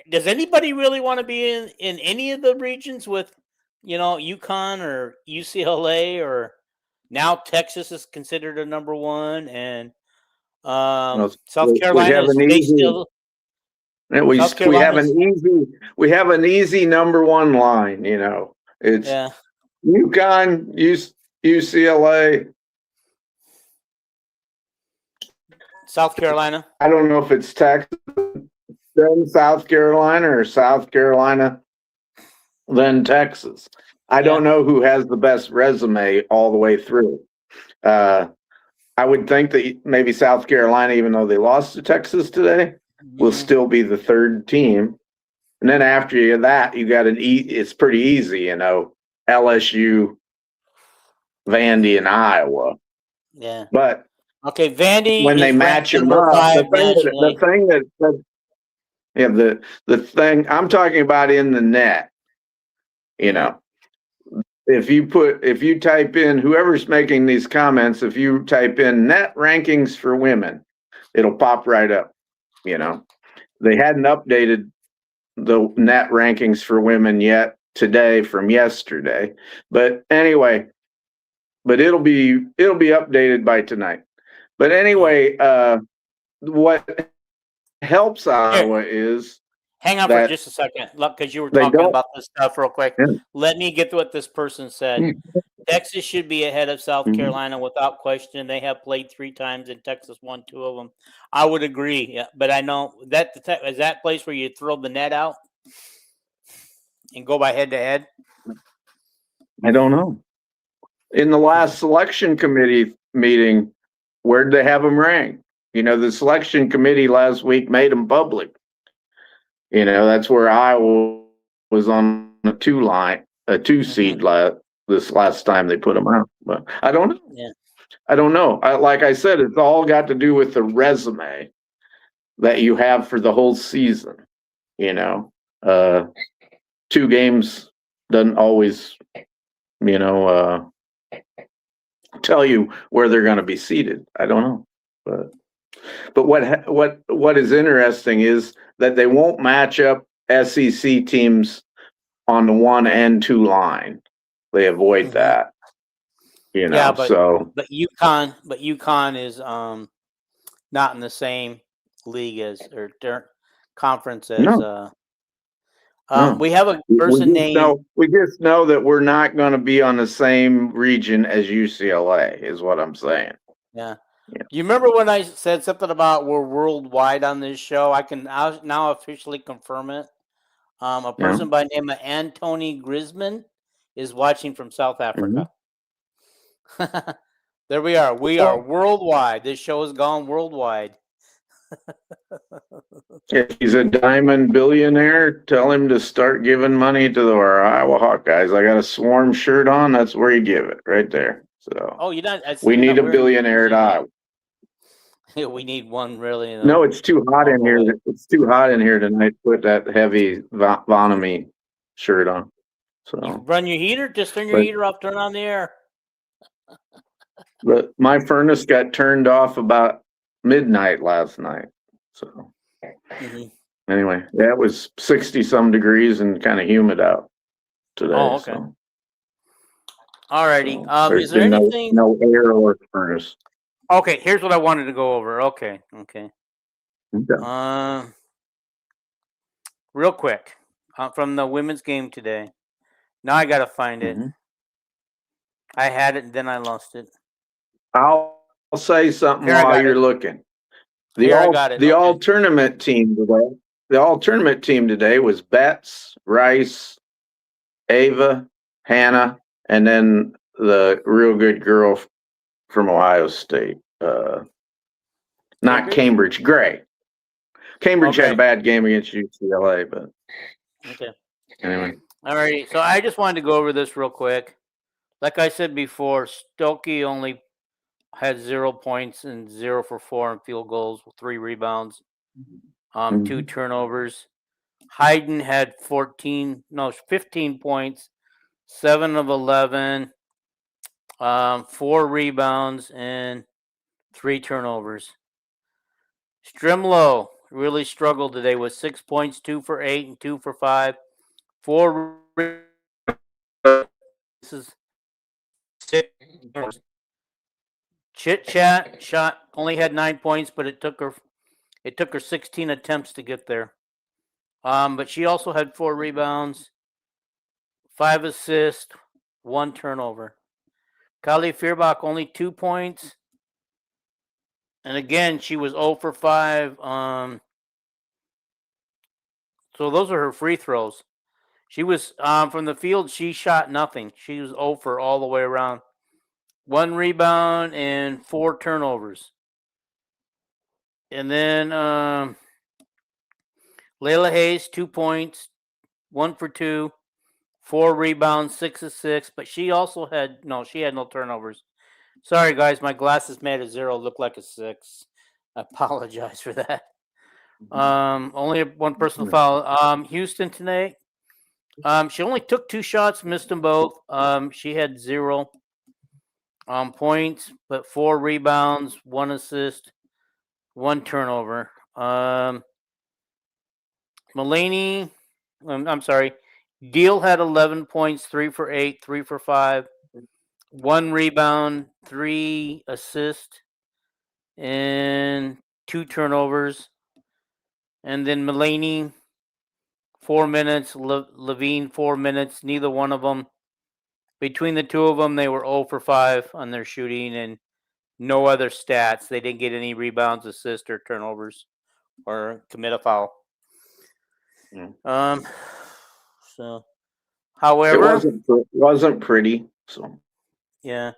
does anybody really want to be in any of the regions with, UConn or UCLA or now Texas is considered a number 1 and South Carolina is they still. We have an easy number 1 line. It's UConn, UCLA. South Carolina. I don't know if it's Texas, then South Carolina, or South Carolina, then Texas. I don't know who has the best resume all the way through. I would think that maybe South Carolina, even though they lost to Texas today, will still be the 3rd team. And then after that, you got it's pretty easy, LSU, Vandy, and Iowa. Yeah. But okay, Vandy when they match them up, the thing I'm talking about in the net, if you type in, whoever's making these comments, if you type in net rankings for women, it'll pop right up. They hadn't updated the net rankings for women yet today from yesterday, but anyway, it'll be updated by tonight. But anyway, what helps Iowa is hang on for just a second, look, because you were talking about this stuff real quick. Yeah. Let me get to what this person said. Texas should be ahead of South Carolina without question. They have played 3 times and Texas won 2 of them. I would agree, yeah, but I know that is that place where you throw the net out and go by head to head. I don't know. In the last selection committee meeting, where'd they have them ranked? The selection committee last week made them public. That's where Iowa was on a 2 seed this last time they put them out. But I don't know. Yeah. I don't know. Like I said, it's all got to do with the resume that you have for the whole season. 2 games doesn't always, tell you where they're going to be seated. I don't know. But what is interesting is that they won't match up SEC teams on the 1 and 2 line. They avoid that. But UConn is not in the same league as or conference as No. We have a We person just know that we're not going to be on the same region as UCLA, is what I'm saying. Yeah. Yeah. Do you remember when I said something about we're worldwide on this show? I can now officially confirm it. A person by the name of Anthony Grisman is watching from South Africa. Mm-hmm. There we are. We are worldwide. This show has gone worldwide. If he's a diamond billionaire, tell him to start giving money to our Iowa Hawkeyes. I got a Swarm shirt on. That's where you give it, right there. So Oh, you're not. we need a billionaire at Iowa. We need one really. No, it's too hot in here. It's too hot in here tonight. Put that heavy Vonamy shirt on. So you run your heater. Just turn your heater off. Turn on the air. But my furnace got turned off about midnight last night. So anyway, yeah, it was 60 some degrees and kind of humid out today. Oh, okay. So. Alrighty. So Is there anything? No air or furnace. Okay, here's what I wanted to go over. Okay. Real quick, from the women's game today. Now I gotta find it. I had it and then I lost it. I'll say something while you're looking. The all tournament team today. The all tournament team today was Betts, Rice, Ava, Hannah, and then the real good girl from Ohio State. Not Cambridge, Gray. Cambridge had a bad game against UCLA, but anyway. All right, so I just wanted to go over this real quick. Like I said before, Stokey only had 0 points and 0 for 4 on field goals, 3 rebounds, 2 turnovers. Hayden had 15 points, 7 of 11, 4 rebounds, and 3 turnovers. Strimlow really struggled today with 6 points, 2 for 8, and 2 for 5. 4 this is 6. Chit Chat shot only had 9 points, but it took her 16 attempts to get there. But she also had 4 rebounds, 5 assists, 1 turnover. Kylie Fierbach only 2 points. And again, she was 0 for 5. So those are her free throws. She was from the field, she shot nothing. She was 0 for all the way around. 1 rebound and 4 turnovers. And then Layla Hayes, 2 points, 1 for 2, 4 rebounds, 6 assists. But she also had no turnovers. Sorry, guys, my glasses made a 0 look like a 6. I apologize for that. Only 1 personal foul. Houston tonight. She only took 2 shots, missed them both. She had 0 points, but 4 rebounds, 1 assist, 1 turnover. Deal had 11 points, 3 for 8, 3 for 5, 1 rebound, 3 assists, and 2 turnovers. And then Mulaney, 4 minutes. Levine, 4 minutes. Neither one of them. Between the two of them, they were 0 for 5 on their shooting and no other stats. They didn't get any rebounds, assists, or turnovers or commit a foul. So, however, it wasn't pretty. So, yeah,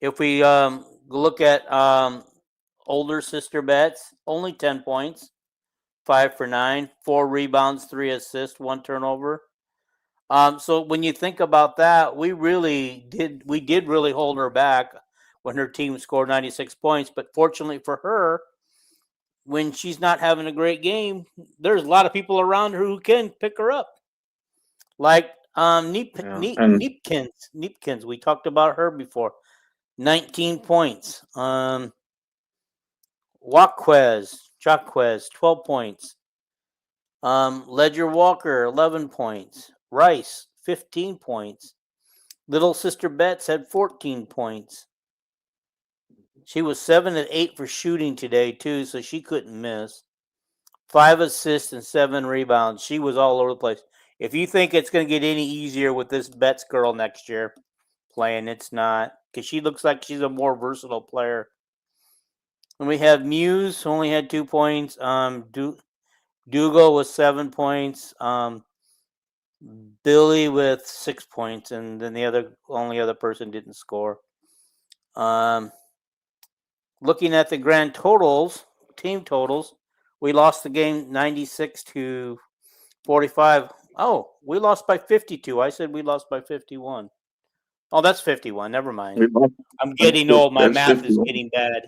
if we look at older sister Betts, only 10 points, 5 for 9, 4 rebounds, 3 assists, 1 turnover. So when you think about that, we did really hold her back when her team scored 96 points. But fortunately for her, when she's not having a great game, there's a lot of people around her who can pick her up. Like Neepkins. We talked about her before. 19 points. Jacquez, 12 points. Ledger Walker, 11 points. Rice, 15 points. Little Sister Betts had 14 points. She was 7 of 8 for shooting today, too, so she couldn't miss. 5 assists and 7 rebounds. She was all over the place. If you think it's going to get any easier with this Betts girl next year playing, it's not, because she looks like she's a more versatile player. And we have Muse, who only had 2 points. Dougal with 7 points. Billy with 6 points, and then the only other person didn't score. Looking at the grand totals, team totals, we lost the game 96-45. Oh, we lost by 52. I said we lost by 51. Oh, that's 51. Never mind. I'm getting old. My math is getting bad.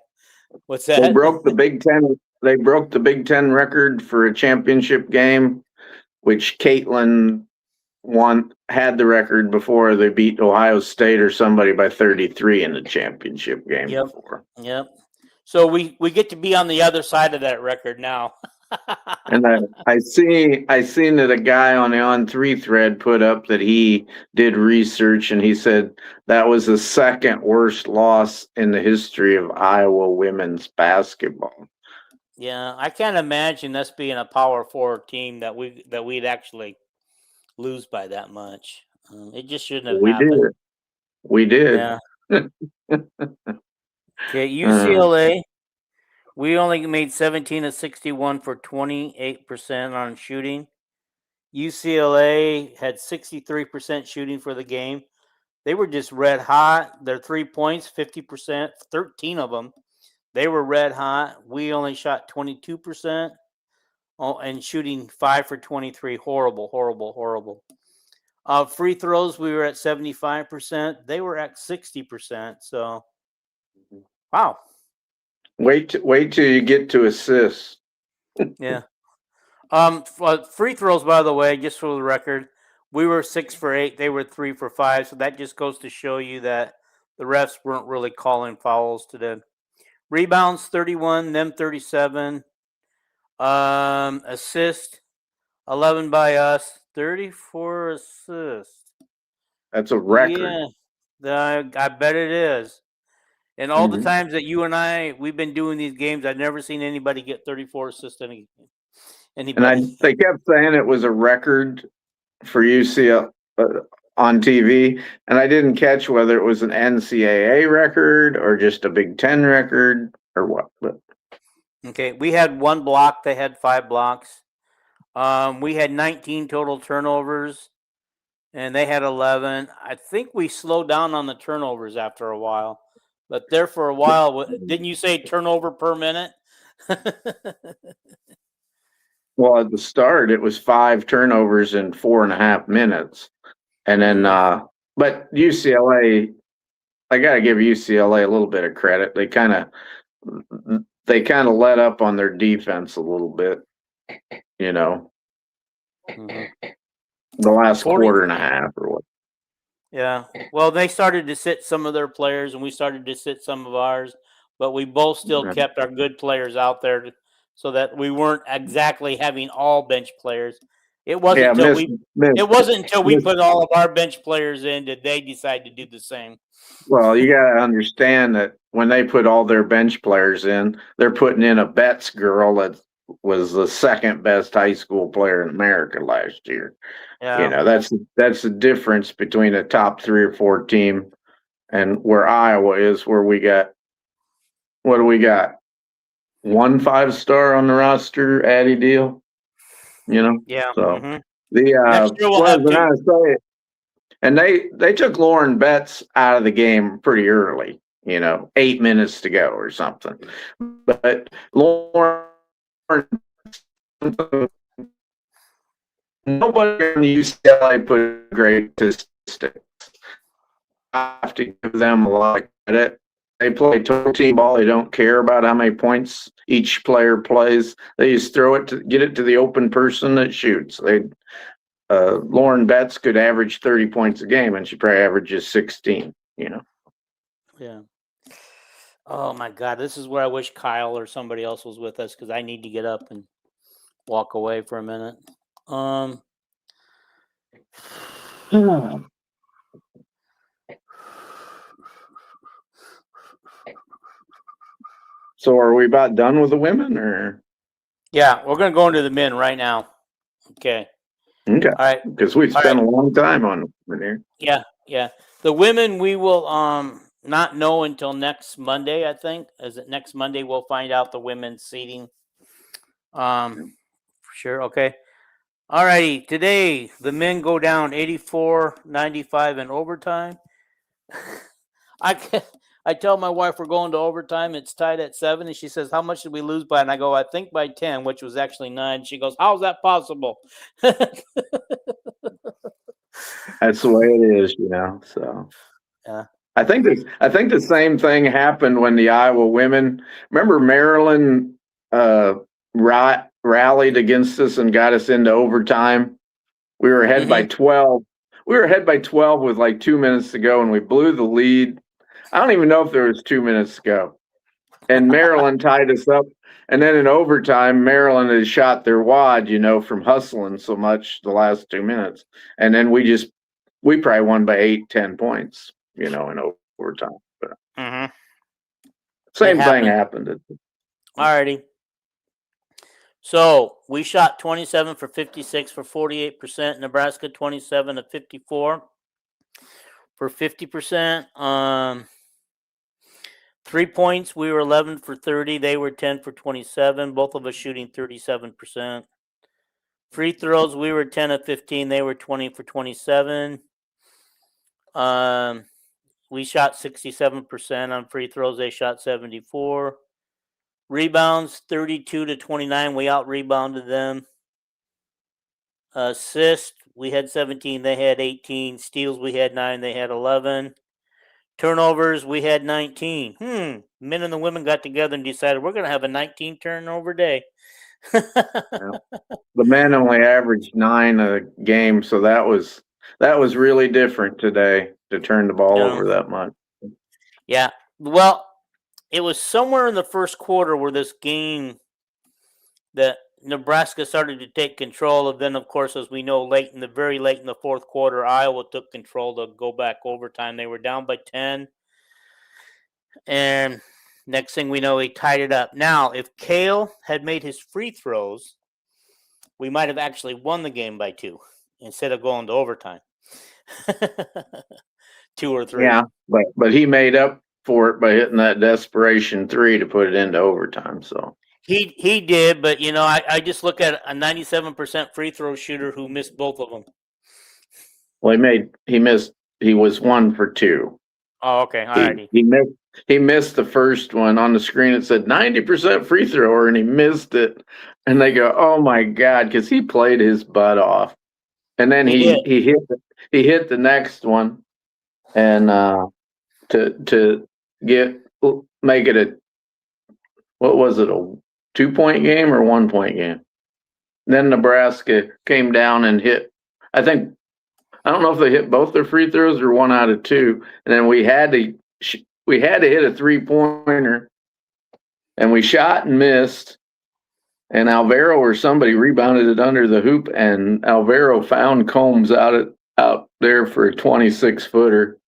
What's that? They broke the Big Ten. They broke the Big Ten record for a championship game, which Caitlin had the record before. They beat Ohio State or somebody by 33 in the championship game before. Yep. So we get to be on the other side of that record now. And I seen that a guy on the On3 thread put up that he did research, and he said that was the second worst loss in the history of Iowa women's basketball. Yeah, I can't imagine us being a Power 4 team that we'd actually lose by that much. It just shouldn't have happened. We did. Yeah. Okay, UCLA. We only made 17 of 61 for 28% on shooting. UCLA had 63% shooting for the game. They were just red hot. Their 3 points, 50%, 13 of them. They were red hot. We only shot 22%. Oh, and shooting 5 for 23. Horrible, horrible, horrible. Free throws, we were at 75%. They were at 60%. So, wow. Wait till you get to assists. Yeah. Free throws, by the way, just for the record, we were 6 for 8. They were 3 for 5. So that just goes to show you that the refs weren't really calling fouls today. Rebounds 31, them 37. Assist 11 by us, 34 assists. That's a record. Yeah, I bet it is. And all the times that you and we've been doing these games, I've never seen anybody get 34 assists. Anybody. They kept saying it was a record for UCLA on TV, and I didn't catch whether it was an NCAA record or just a Big Ten record or what. But okay, we had 1 block. They had 5 blocks. We had 19 total turnovers, and they had 11. I think we slowed down on the turnovers after a while. But there for a while, didn't you say turnover per minute? Well, at the start, it was 5 turnovers in 4.5 minutes. And then, but UCLA, I got to give UCLA a little bit of credit. They kind of let up on their defense a little bit, the last quarter and a half or what. Yeah. Well, they started to sit some of their players, and we started to sit some of ours, but we both still kept our good players out there so that we weren't exactly having all bench players. It wasn't until we put all of our bench players in did they decide to do the same. Well, you got to understand that when they put all their bench players in, they're putting in a Betts girl that was the second best high school player in America last year. Yeah. That's the difference between a top 3 or 4 team and where Iowa is, where we got, what do we got? 1 5-star on the roster, Addie Deal. Yeah. So and they took Lauren Betts out of the game pretty early, 8 minutes to go or something. But Lauren, nobody in the UCLA put great statistics. I have to give them a lot of credit. They play total team ball. They don't care about how many points each player plays. They just throw it to get it to the open person that shoots. Lauren Betts could average 30 points a game, and she probably averages 16. Yeah. Oh my God, this is where I wish Kyle or somebody else was with us, because I need to get up and walk away for a minute. So are we about done with the women, or? Yeah, we're going to go into the men right now. Okay. Okay. All right. Because we All spent right. a long time on it here. Yeah. The women we will not know until next Monday, I think. Is it next Monday we'll find out the women's seeding? For sure. Okay. All righty. Today the men go down 84-95 in overtime. I tell my wife we're going to overtime. It's tied at 7, and she says, "How much did we lose by?" And I go, "I think by 10," which was actually 9. She goes, "How's that possible?" That's the way it is, so. Yeah. I think the same thing happened when the Iowa women. Remember Maryland rallied against us and got us into overtime. We were ahead by 12. We were ahead by 12 with like 2 minutes to go, and we blew the lead. I don't even know if there was 2 minutes to go. And Maryland tied us up. And then in overtime, Maryland had shot their wad, from hustling so much the last 2 minutes. And then we probably won by 8-10 points, in overtime. But same thing happened. All righty. So we shot 27 for 56 for 48%. Nebraska 27 of 54 for 50%. 3 points, we were 11 for 30. They were 10 for 27. Both of us shooting 37%. Free throws, we were 10 of 15. They were 20 for 27. We shot 67% on free throws. They shot 74. Rebounds, 32-29. We out-rebounded them. Assists, we had 17. They had 18. Steals, we had 9. They had 11. Turnovers, we had 19. Men and the women got together and decided we're going to have a 19 turnover day. The men only averaged 9 a game, so that was really different today to turn the ball over that much. Yeah. Well, it was somewhere in the first quarter where this game that Nebraska started to take control of. Then, of course, as we know, very late in the fourth quarter, Iowa took control to go back overtime. They were down by 10. And next thing we know, he tied it up. Now, if Cale had made his free throws, we might have actually won the game by 2 instead of going to overtime. 2 or 3. Yeah, but he made up for it by hitting that desperation 3 to put it into overtime. So he did, but I just look at a 97% free throw shooter who missed both of them. Well, he was 1 for 2. Oh, okay. All righty. He missed the first one. On the screen it said 90% free thrower, and he missed it. And they go, "Oh my God," because he played his butt off. And then he hit the next one, and to make it a 2-point game or 1-point game. Then Nebraska came down and hit. I don't know if they hit both their free throws or 1 out of 2. And then we had to hit a 3-pointer, and we shot and missed. And Alvaro or somebody rebounded it under the hoop, and Alvaro found Combs out there for a 26-footer,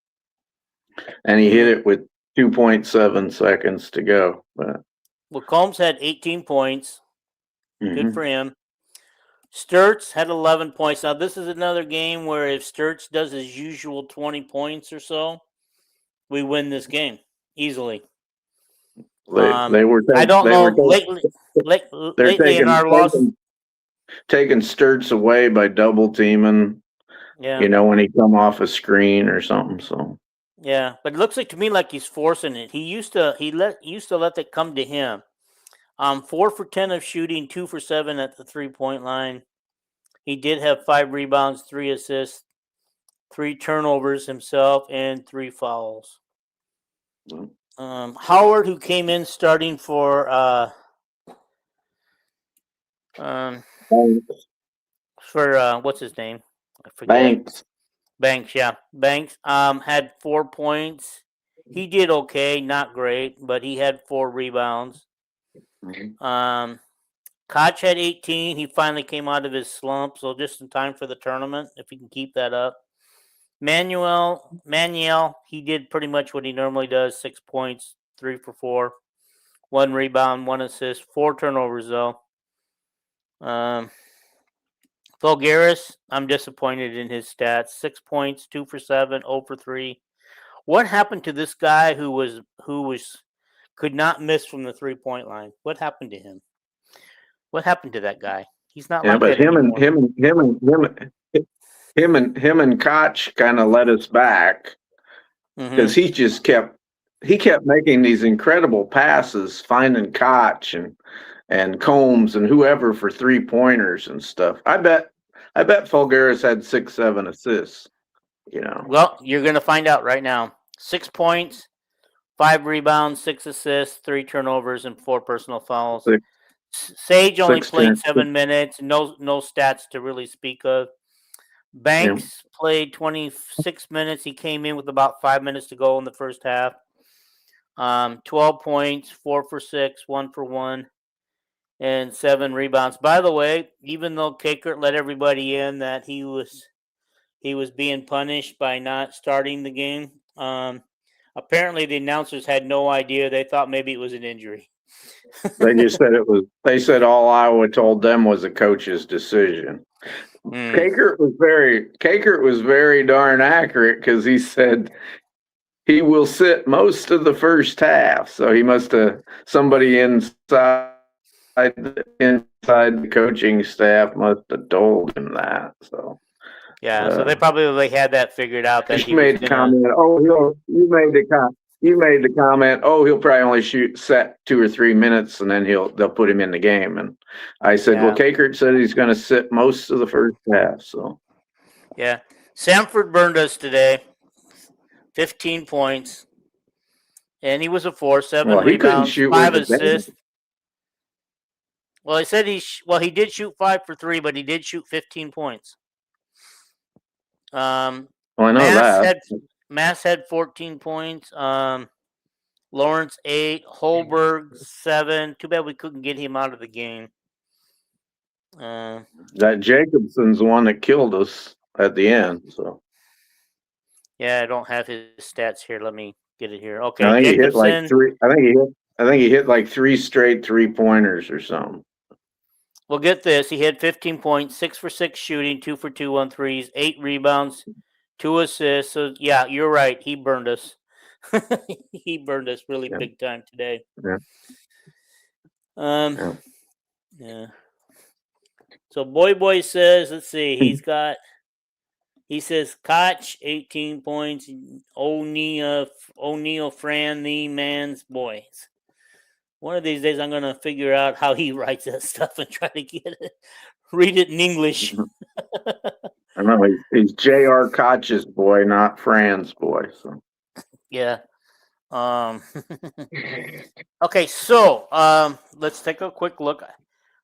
and he hit it with 2.7 seconds to go. Well, Combs had 18 points. Good for him. Sturts had 11 points. Now, this is another game where if Sturts does his usual 20 points or so, we win this game easily. They were. I don't know. Lately in our loss, taking Sturts away by double teaming. Yeah. When he come off a screen or something. So. Yeah, but it looks like to me like he's forcing it. He used to let it come to him. 4 for 10 of shooting, 2 for 7 at the 3-point line. He did have 5 rebounds, 3 assists, 3 turnovers himself, and 3 fouls. Howard, who came in starting for what's his name? I forget. Banks, yeah. Banks had 4 points. He did okay, not great, but he had 4 rebounds. Koch had 18. He finally came out of his slump, so just in time for the tournament, if he can keep that up. Manuel, he did pretty much what he normally does, 6 points, 3 for 4, 1 rebound, 1 assist, 4 turnovers, though. Fulgaris, I'm disappointed in his stats. 6 points, 2 for 7, 0 for 3. What happened to this guy who could not miss from the 3-point line? What happened to him? What happened to that guy? He's not Yeah, like but that anymore. him and Koch kind of led us back because Mm-hmm. he kept making these incredible passes, finding Koch and Combs and whoever for 3-pointers and stuff. I bet Fulgaris had 6-7 assists. You know, Well, you're going to find out right now. 6 points, 5 rebounds, 6 assists, 3 turnovers, and 4 personal fouls. six, Sage only six played turn, 7 minutes. No stats to really speak of. you know, Banks played 26 minutes. He came in with about 5 minutes to go in the first half. 12 points, 4 for 6, 1 for 1, and 7 rebounds. By the way, even though Kakert let everybody in that he was being punished by not starting the game, apparently the announcers had no idea. They thought maybe it was an injury. they just said they said all Iowa told them was a coach's decision. Kakert was very darn accurate because he said he will sit most of the first half. So he must have somebody inside the coaching staff must have told him that. So Yeah, so they probably had that figured out that he was made the comment. Oh, you made the comment. You made the comment. Oh, he'll probably only set 2 or 3 minutes, and then they'll put him in the game. And I said, well, Kakert said he's going to sit most of the first half. So yeah, Samford burned us today. 15 points, and he was a 4, 7 he couldn't rebounds, shoot 5 with the assists. Well, he said he did shoot 5 for 3, but he did shoot 15 points. Well, I know that. Mass had 14 points. Lawrence 8, Holberg 7. Too bad we couldn't get him out of the game. That Jacobson's the one that killed us at the end. So yeah, I don't have his stats here. Let me get it here. Okay, I think Jacobson. he hit like 3. I think he hit like 3 straight 3-pointers or something. Well, get this. He had 15 points, 6 for 6 shooting, 2 for 2 on threes, 8 rebounds, 2 assists. So, yeah, you're right. He burned us. He burned us really big time today. Yeah. Yeah. So, Boy says, let's see, he says, Koch, 18 points, O'Neal, Fran, the man's boys. One of these days, I'm going to figure out how he writes that stuff and try to read it in English. I know he's J.R. Koch's boy, not Fran's boy. So yeah. Okay, so let's take a quick look.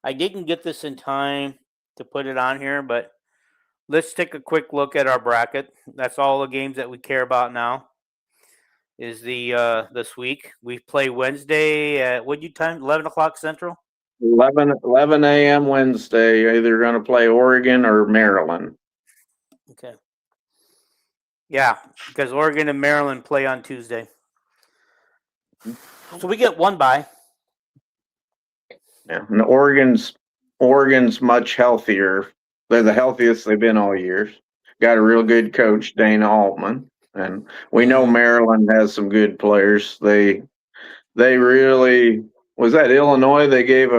I didn't get this in time to put it on here, but let's take a quick look at our bracket. That's all the games that we care about now. Is the this week we play Wednesday at what time? 11 o'clock Central. 11 a.m. Wednesday. You're either going to play Oregon or Maryland. Okay. Yeah, because Oregon and Maryland play on Tuesday. So we get one bye. Yeah, and Oregon's much healthier. They're the healthiest they've been all year. Got a real good coach, Dana Altman, and we know Maryland has some good players. They really was that Illinois. They gave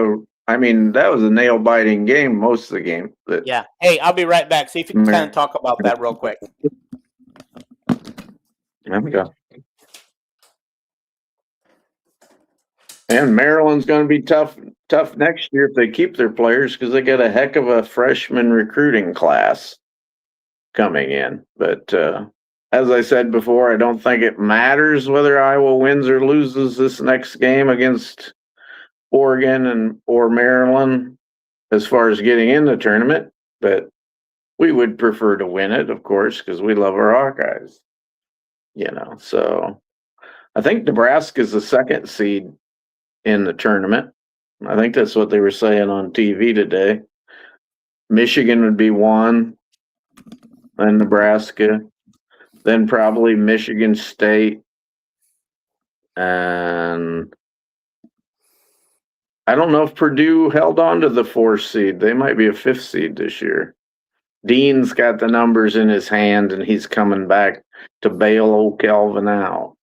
that was a nail biting game most of the game. Yeah. Hey, I'll be right back. See if you can kind of talk about that real quick. There we go. And Maryland's going to be tough next year if they keep their players because they got a heck of a freshman recruiting class coming in. But as I said before, I don't think it matters whether Iowa wins or loses this next game against Oregon or Maryland as far as getting in the tournament. But we would prefer to win it, of course, because we love our Hawkeyes. So I think Nebraska's the 2nd seed in the tournament. I think that's what they were saying on TV today. Michigan would be 1, then Nebraska, then probably Michigan State, and I don't know if Purdue held on to the 4th seed. They might be a 5th seed this year. Dean's got the numbers in his hand, and he's coming back to bail old Calvin out.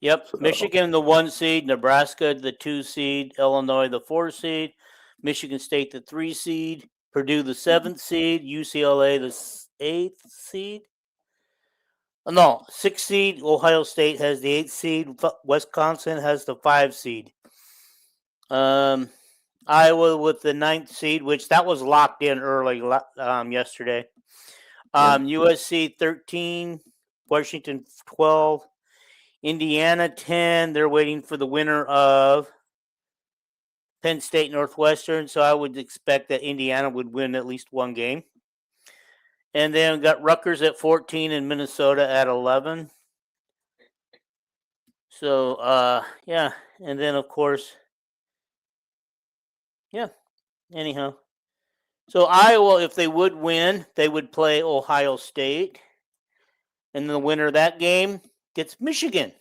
Yep. So. Michigan, the 1 seed. Nebraska, the 2 seed. Illinois, the 4 seed. Michigan State, the 3 seed. Purdue, the 7th seed. UCLA, the 8th seed. No, 6th seed. Ohio State has the 8th seed. Wisconsin has the 5 seed. Iowa with the 9th seed, which that was locked in early yesterday. USC 13, Washington 12, Indiana 10. They're waiting for the winner of Penn State Northwestern, so I would expect that Indiana would win at least one game. And then we got Rutgers at 14 and Minnesota at 11. So, yeah. And then, of course, yeah. Anyhow. So, Iowa, if they would win, they would play Ohio State. And the winner of that game gets Michigan.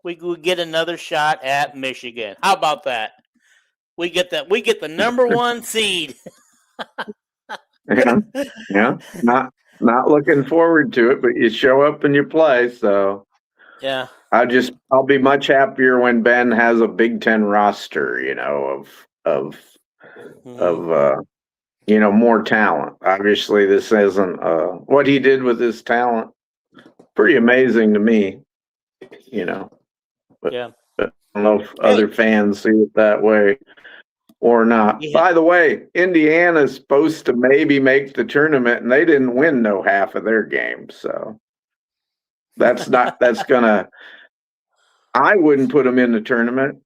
We would get another shot at Michigan. How about that? We get that. We get the number 1 seed. Yeah. Not looking forward to it, but you show up and you play. So yeah, I'll be much happier when Ben has a Big Ten roster, of more talent. Obviously, this isn't what he did with his talent. Pretty amazing to me, But, yeah. but I don't know if other fans see it that way or not. Yeah. By the way, Indiana's supposed to maybe make the tournament, and they didn't win no half of their games. So that's gonna. I wouldn't put them in the tournament.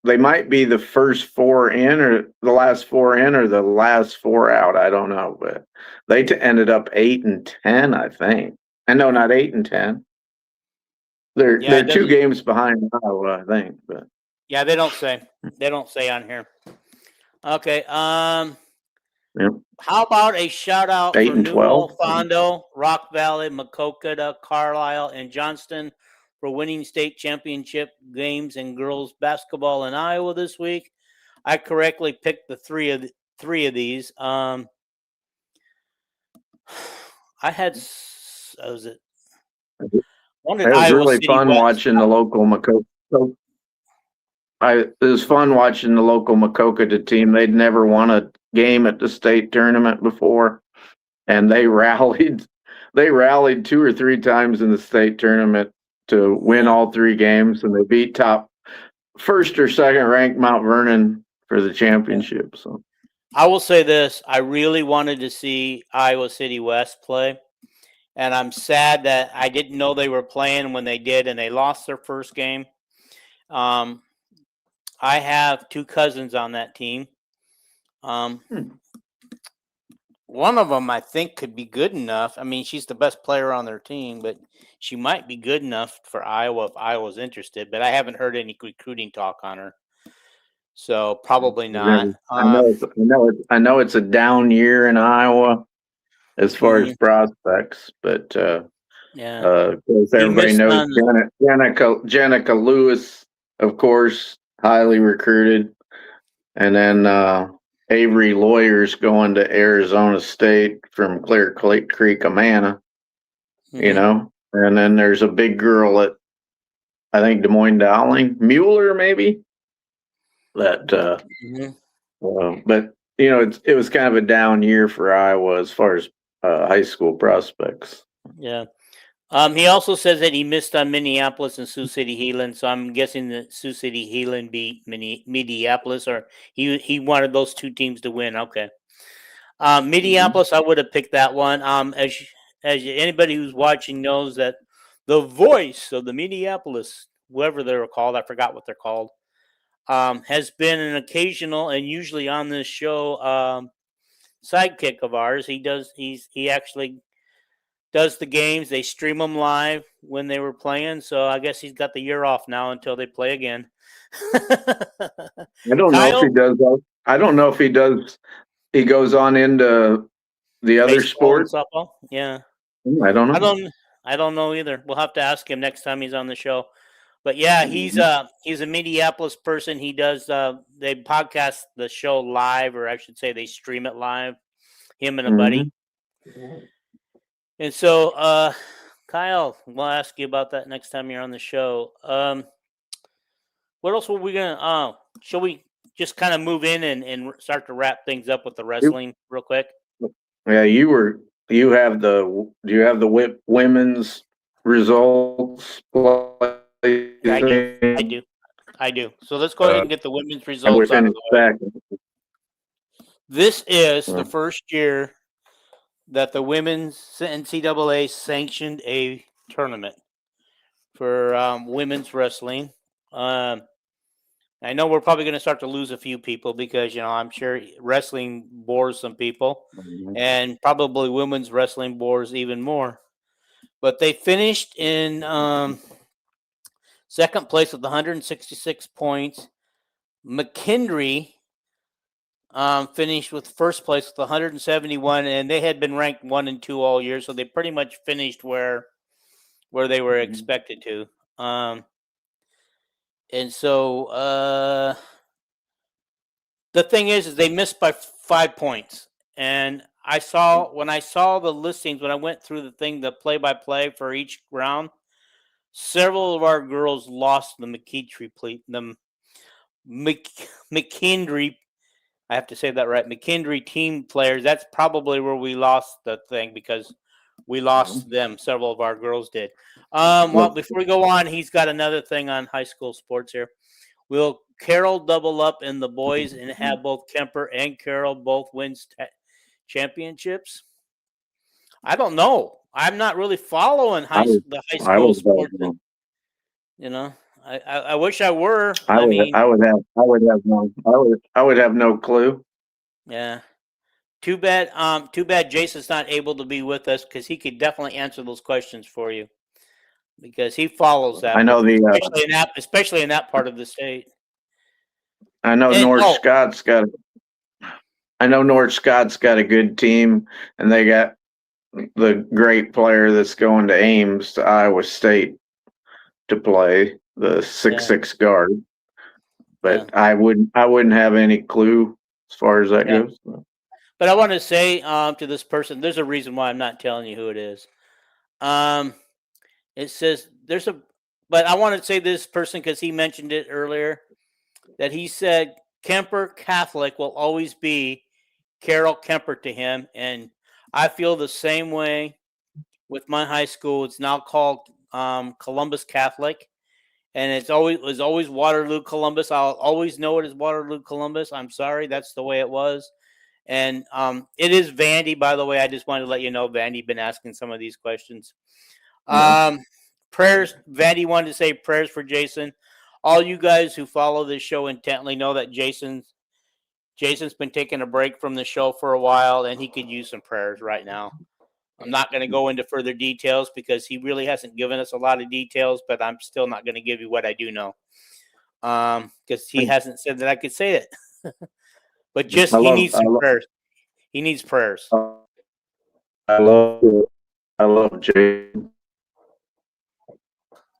They might be the first 4 in, or the last 4 in, or the last 4 out. I don't know, but they ended up 8 and 10, I think. And no, not 8 and 10. They're 2 games behind Iowa, I think. But yeah, they don't say. They don't say on here. Okay. Yep. How about a shout out for Newell, Fondo, Rock Valley, Maquoketa, Carlisle, and Johnston for winning state championship games in girls basketball in Iowa this week? I correctly picked the three of these. I had. Was it? It was really fun watching the local Maquoketa. It was fun watching the local Maquoketa team. They'd never won a game at the state tournament before, and they rallied 2 or 3 times in the state tournament to win all 3 games, and they beat top 1st or 2nd ranked Mount Vernon for the championship. So I will say this: I really wanted to see Iowa City West play, and I'm sad that I didn't know they were playing when they did, and they lost their first game. I have 2 cousins on that team. One of them, I think, could be good enough. I mean, she's the best player on their team, but she might be good enough for Iowa if Iowa's interested. But I haven't heard any recruiting talk on her, so probably not. I know it's a down year in Iowa as far as prospects, but yeah, because everybody knows Jenica Lewis, of course, highly recruited, and then Avery Lawyers going to Arizona State from Clear Creek, Amana, and then there's a big girl at, I think, Des Moines Dowling, Mueller maybe. That, but it was kind of a down year for Iowa as far as high school prospects. Yeah. He also says that he missed on Minneapolis and Sioux City Heelan, so I'm guessing that Sioux City Heelan beat Minneapolis, or he wanted those 2 teams to win. Okay. Minneapolis, I would have picked that one. As anybody who's watching knows, that the voice of the Minneapolis, whoever they're called, I forgot what they're called, has been an occasional and usually on this show sidekick of ours. He actually does the games. They stream them live when they were playing. So I guess he's got the year off now until they play again. I don't know if he does. I don't know if he does. He goes on into the other sports. Softball? Yeah. I don't know. I don't know either. We'll have to ask him next time he's on the show. But yeah, he's a Minneapolis person. He does they podcast the show live, or I should say they stream it live. Him and a buddy. And so, Kyle, we'll ask you about that next time you're on the show. What else were we gonna? Shall we just kind of move in and start to wrap things up with the wrestling real quick? Yeah, you have the do you have the women's results? I do. I do. I do. So let's go ahead and get the women's And we're results out of finished the way. second. This is the first year that the women's NCAA sanctioned a tournament for women's wrestling. I know we're probably going to start to lose a few people because, I'm sure wrestling bores some people, and probably women's wrestling bores even more. But they finished in second place with 166 points. McKendree finished with first place with 171, and they had been ranked 1 and 2 all year, so they pretty much finished where they were expected to. And so the thing is they missed by 5 points. And when I saw the listings, when I went through the play-by-play for each round, several of our girls lost the McKendree. I have to say that right. McKendree team players. That's probably where we lost the thing because we lost them. Several of our girls did. Well, before we go on, he's got another thing on high school sports here. Will Carroll double up in the boys and have both Kemper and Carroll both win championships? I don't know. I'm not really following the high school sports. I wish I were. I would have no clue. Yeah. Too bad Jason's not able to be with us because he could definitely answer those questions for you because he follows that. I know especially in that part of the state. I know North Scott's got a good team, and they got the great player that's going to Ames to Iowa State to play the 6'6" guard. But I wouldn't have any clue as far as that goes. But I want to say to this person, there's a reason why I'm not telling you who it is. It says but I want to say this person because he mentioned it earlier that he said Kemper Catholic will always be Carroll Kemper to him, and I feel the same way with my high school. It's now called Columbus Catholic, and it was always Waterloo Columbus. I'll always know it as Waterloo Columbus. I'm sorry, that's the way it was. And it is Vandy, by the way. I just wanted to let you know, Vandy been asking some of these questions. Prayers. Vandy wanted to say prayers for Jason. All you guys who follow this show intently know that Jason's been taking a break from the show for a while, and he could use some prayers right now. I'm not going to go into further details because he really hasn't given us a lot of details, but I'm still not going to give you what I do know because he hasn't said that I could say it. But he needs some prayers. He needs prayers. I love Jason.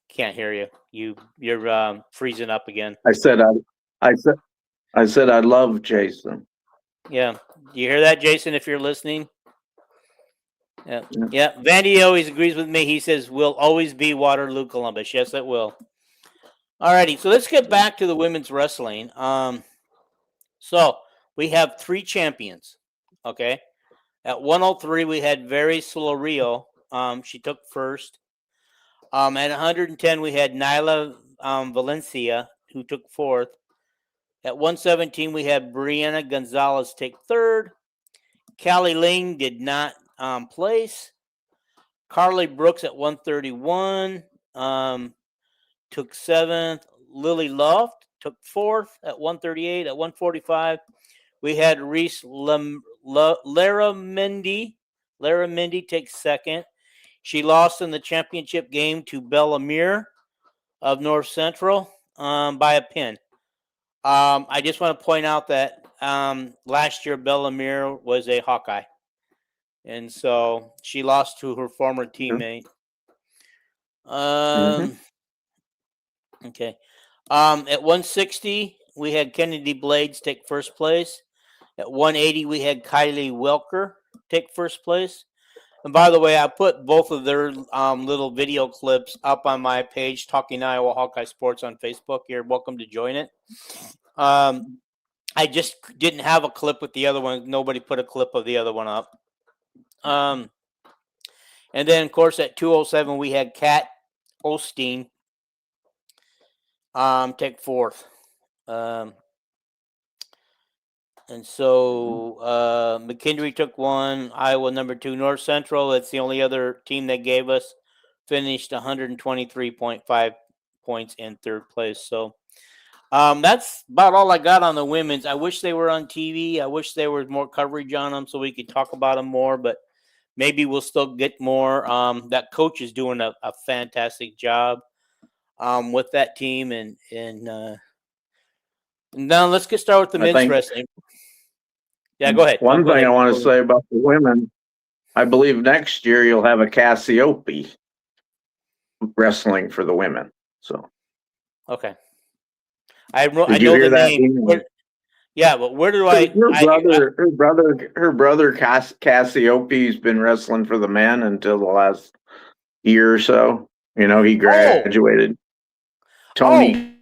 Can't hear you. You're freezing up again. I said I love Jason. Yeah. Do you hear that, Jason, if you're listening? Yeah. Vandy always agrees with me. He says we'll always be Waterloo Columbus. Yes, it will. All righty. So let's get back to the women's wrestling. So we have 3 champions. Okay. At 103, we had Very Solorio. She took first. At 110, we had Nyla Valencia, who took fourth. At 117, we had Brianna Gonzalez take third. Callie Ling did not place. Carly Brooks at 131 took seventh. Lily Loft took fourth at 138. At 145, we had Reese Laramendi takes second. She lost in the championship game to Bella Muir of North Central by a pin. I just want to point out that last year Bella Muir was a Hawkeye. And so she lost to her former teammate. Okay. At 160, we had Kennedy Blades take first place. At 180, we had Kylie Welker take first place. And by the way, I put both of their little video clips up on my page, Talking Iowa Hawkeye Sports on Facebook. You're welcome to join it. I just didn't have a clip with the other one. Nobody put a clip of the other one up. And then, of course, at 2:07, we had Kat Osteen take fourth. And so McKendree took one, Iowa number 2, North Central, that's the only other team they gave us, finished 123.5 points in third place. So that's about all I got on the women's. I wish they were on TV. I wish there was more coverage on them so we could talk about them more, but maybe we'll still get more. That coach is doing a fantastic job with that team. And now let's get started with the men's wrestling. Yeah, go ahead. One thing I want to say about the women, I believe next year you'll have a Cassiope wrestling for the women. So, okay, I know hear the that name. Yeah, but where do I? Her brother Cassiope's been wrestling for the men until the last year or so. You know, he graduated. Tony.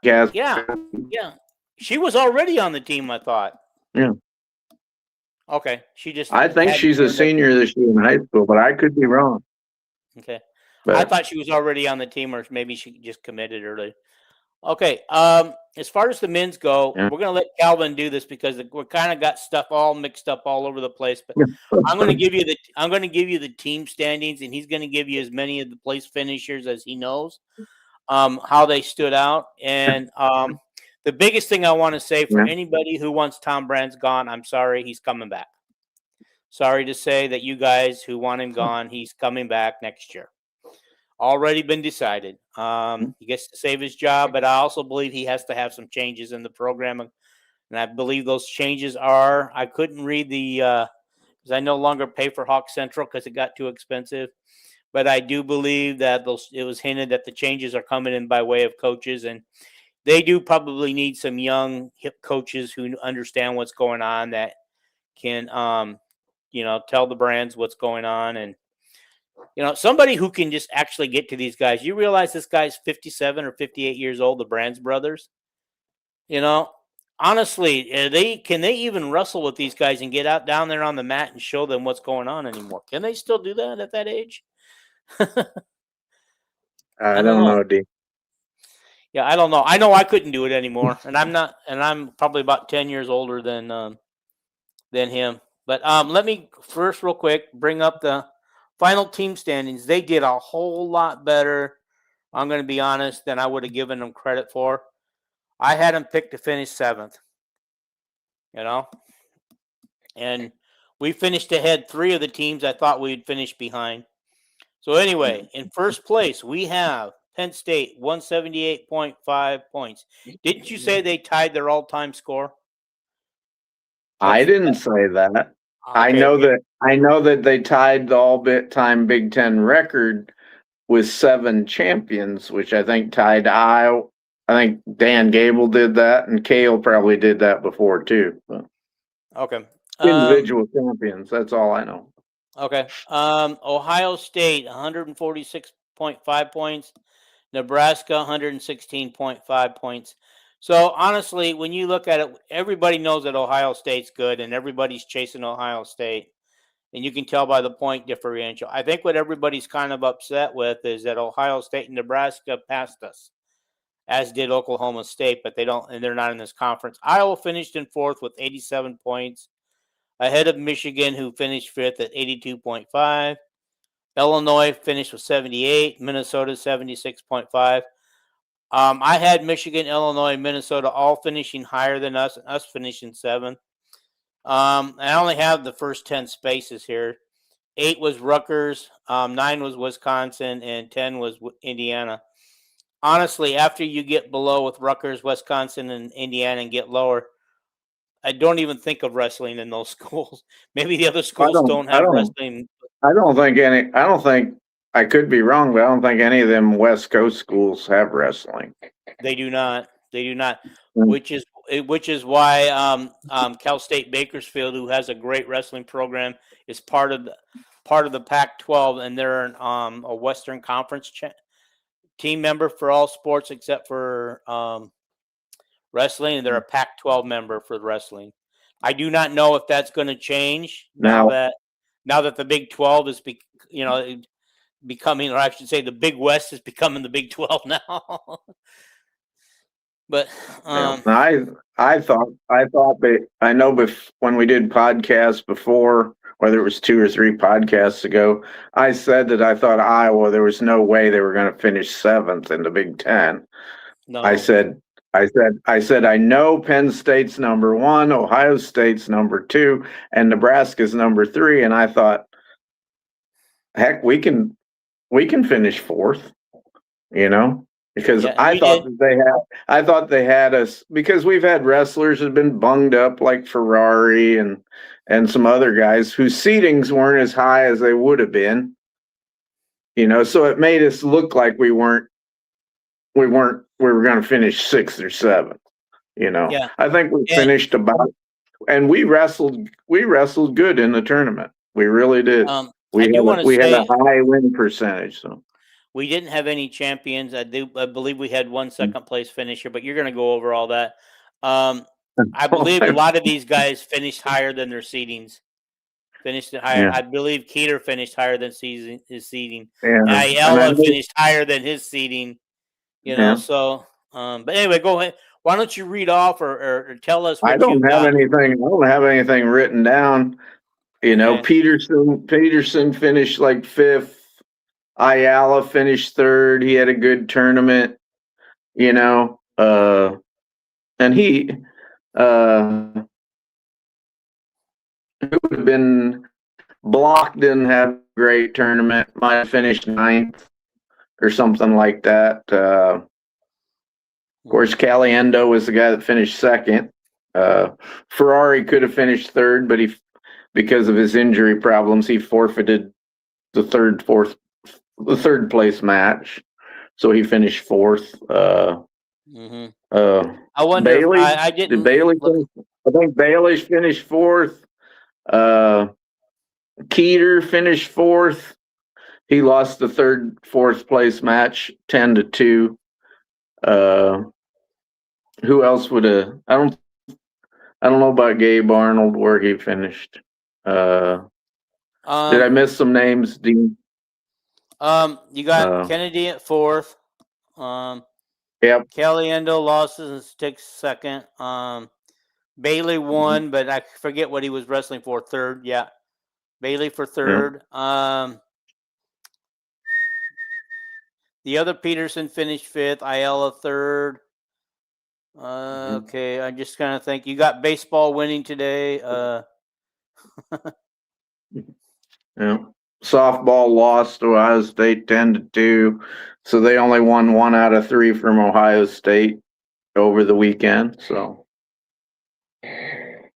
Yeah. She was already on the team, I thought. Yeah. Okay, she just. I think she's a senior this year in high school, but I could be wrong. Okay, but I thought she was already on the team, or maybe she just committed early. Okay, as far as the men's go, we're going to let Calvin do this because we're kind of got stuff all mixed up all over the place. But I'm going to give you the team standings, and he's going to give you as many of the place finishers as he knows, how they stood out, and the biggest thing I want to say for anybody who wants Tom Brands gone, I'm sorry, he's coming back. Sorry to say that you guys who want him gone, he's coming back next year. Already been decided. He gets to save his job, but I also believe he has to have some changes in the program. And I believe those changes are, I couldn't read because I no longer pay for Hawk Central because it got too expensive. But I do believe that it was hinted that the changes are coming in by way of coaches, and they do probably need some young hip coaches who understand what's going on, that can, tell the brands what's going on. And, somebody who can just actually get to these guys. You realize this guy's 57 or 58 years old, the Brands brothers. Honestly, can they even wrestle with these guys and get out down there on the mat and show them what's going on anymore? Can they still do that at that age? I don't know, D. Yeah, I don't know. I know I couldn't do it anymore, and I'm probably about 10 years older than him. But let me first, real quick, bring up the final team standings. They did a whole lot better, I'm going to be honest, than I would have given them credit for. I had them picked to finish 7th, and we finished ahead 3 of the teams I thought we'd finish behind. So anyway, in first place, we have Penn State, 178.5 points. Didn't you say they tied their all-time score? I didn't say that. Okay. I know that they tied the all-time Big Ten record with 7 champions, which I think tied Iowa. I think Dan Gable did that, and Cale probably did that before too. Okay. Individual champions. That's all I know. Okay. Ohio State, 146.5 points. Nebraska, 116.5 points. So, honestly, when you look at it, everybody knows that Ohio State's good, and everybody's chasing Ohio State. And you can tell by the point differential. I think what everybody's kind of upset with is that Ohio State and Nebraska passed us, as did Oklahoma State, but they're not in this conference. Iowa finished in 4th with 87 points, ahead of Michigan, who finished 5th at 82.5. Illinois finished with 78. Minnesota 76.5. I had Michigan, Illinois, Minnesota all finishing higher than us, and us finishing 7th. I only have the first 10 spaces here. 8 was Rutgers, 9 was Wisconsin, and 10 was Indiana. Honestly, after you get below with Rutgers, Wisconsin, and Indiana and get lower, I don't even think of wrestling in those schools. Maybe the other schools don't have wrestling. I could be wrong, but I don't think any of them West Coast schools have wrestling. They do not. Which is why Cal State Bakersfield, who has a great wrestling program, is part of part of the Pac-12, and they're a Western Conference team member for all sports except for wrestling, and they're a Pac-12 member for wrestling. I do not know if that's going to change now that the Big 12 is, becoming, or I should say, the Big West is becoming the Big 12 now. But I thought I know when we did podcasts before, whether it was 2 or 3 podcasts ago, I said that I thought Iowa, there was no way they were going to finish 7th in the Big Ten. no, I said I know Penn State's number 1, Ohio State's number 2, and Nebraska's number 3, and I thought, heck, we can finish 4th, because Yeah, I thought they had us, because we've had wrestlers who've been bunged up like Ferrari and some other guys whose seedings weren't as high as they would have been, so it made us look like we were going to finish 6th or 7th. Yeah. I think we finished about, and we wrestled good in the tournament. We really did. We had a high win percentage, so. We didn't have any champions. I believe we had 1 second place finisher, but you're going to go over all that. I believe a lot of these guys finished higher than their seedings. Finished higher. Yeah. I believe Keeter finished higher than his seeding. Yeah. Ayala finished higher than his seeding. So. But anyway, go ahead. Why don't you read off or tell us what I don't have anything written down. Okay. Peterson finished like 5th. Ayala finished 3rd. He had a good tournament, and he who would have been Block didn't have a great tournament, might have finished 9th or something like that. Of course, Caliendo was the guy that finished 2nd. Ferrari could have finished 3rd, but because of his injury problems, he forfeited the third place match, so he finished 4th. I wonder. Bailey, I didn't. Did Bailey? I think Bailey finished 4th. Keeter finished 4th. He lost the 4th place match, 10-2. Who else would have? I don't know about Gabe Arnold where he finished. Did I miss some names, Dean? You got Kennedy at 4th. Yep. Caliendo lost and takes 2nd. Bailey won, but I forget what he was wrestling for. 3rd, yeah. Bailey for 3rd. Yep. The other Peterson finished 5th. Ayala 3rd. Okay, I'm just kind of think you got baseball winning today. Yeah. Softball lost to Ohio State 10-2, so they only won 1 out of 3 from Ohio State over the weekend. So, yeah,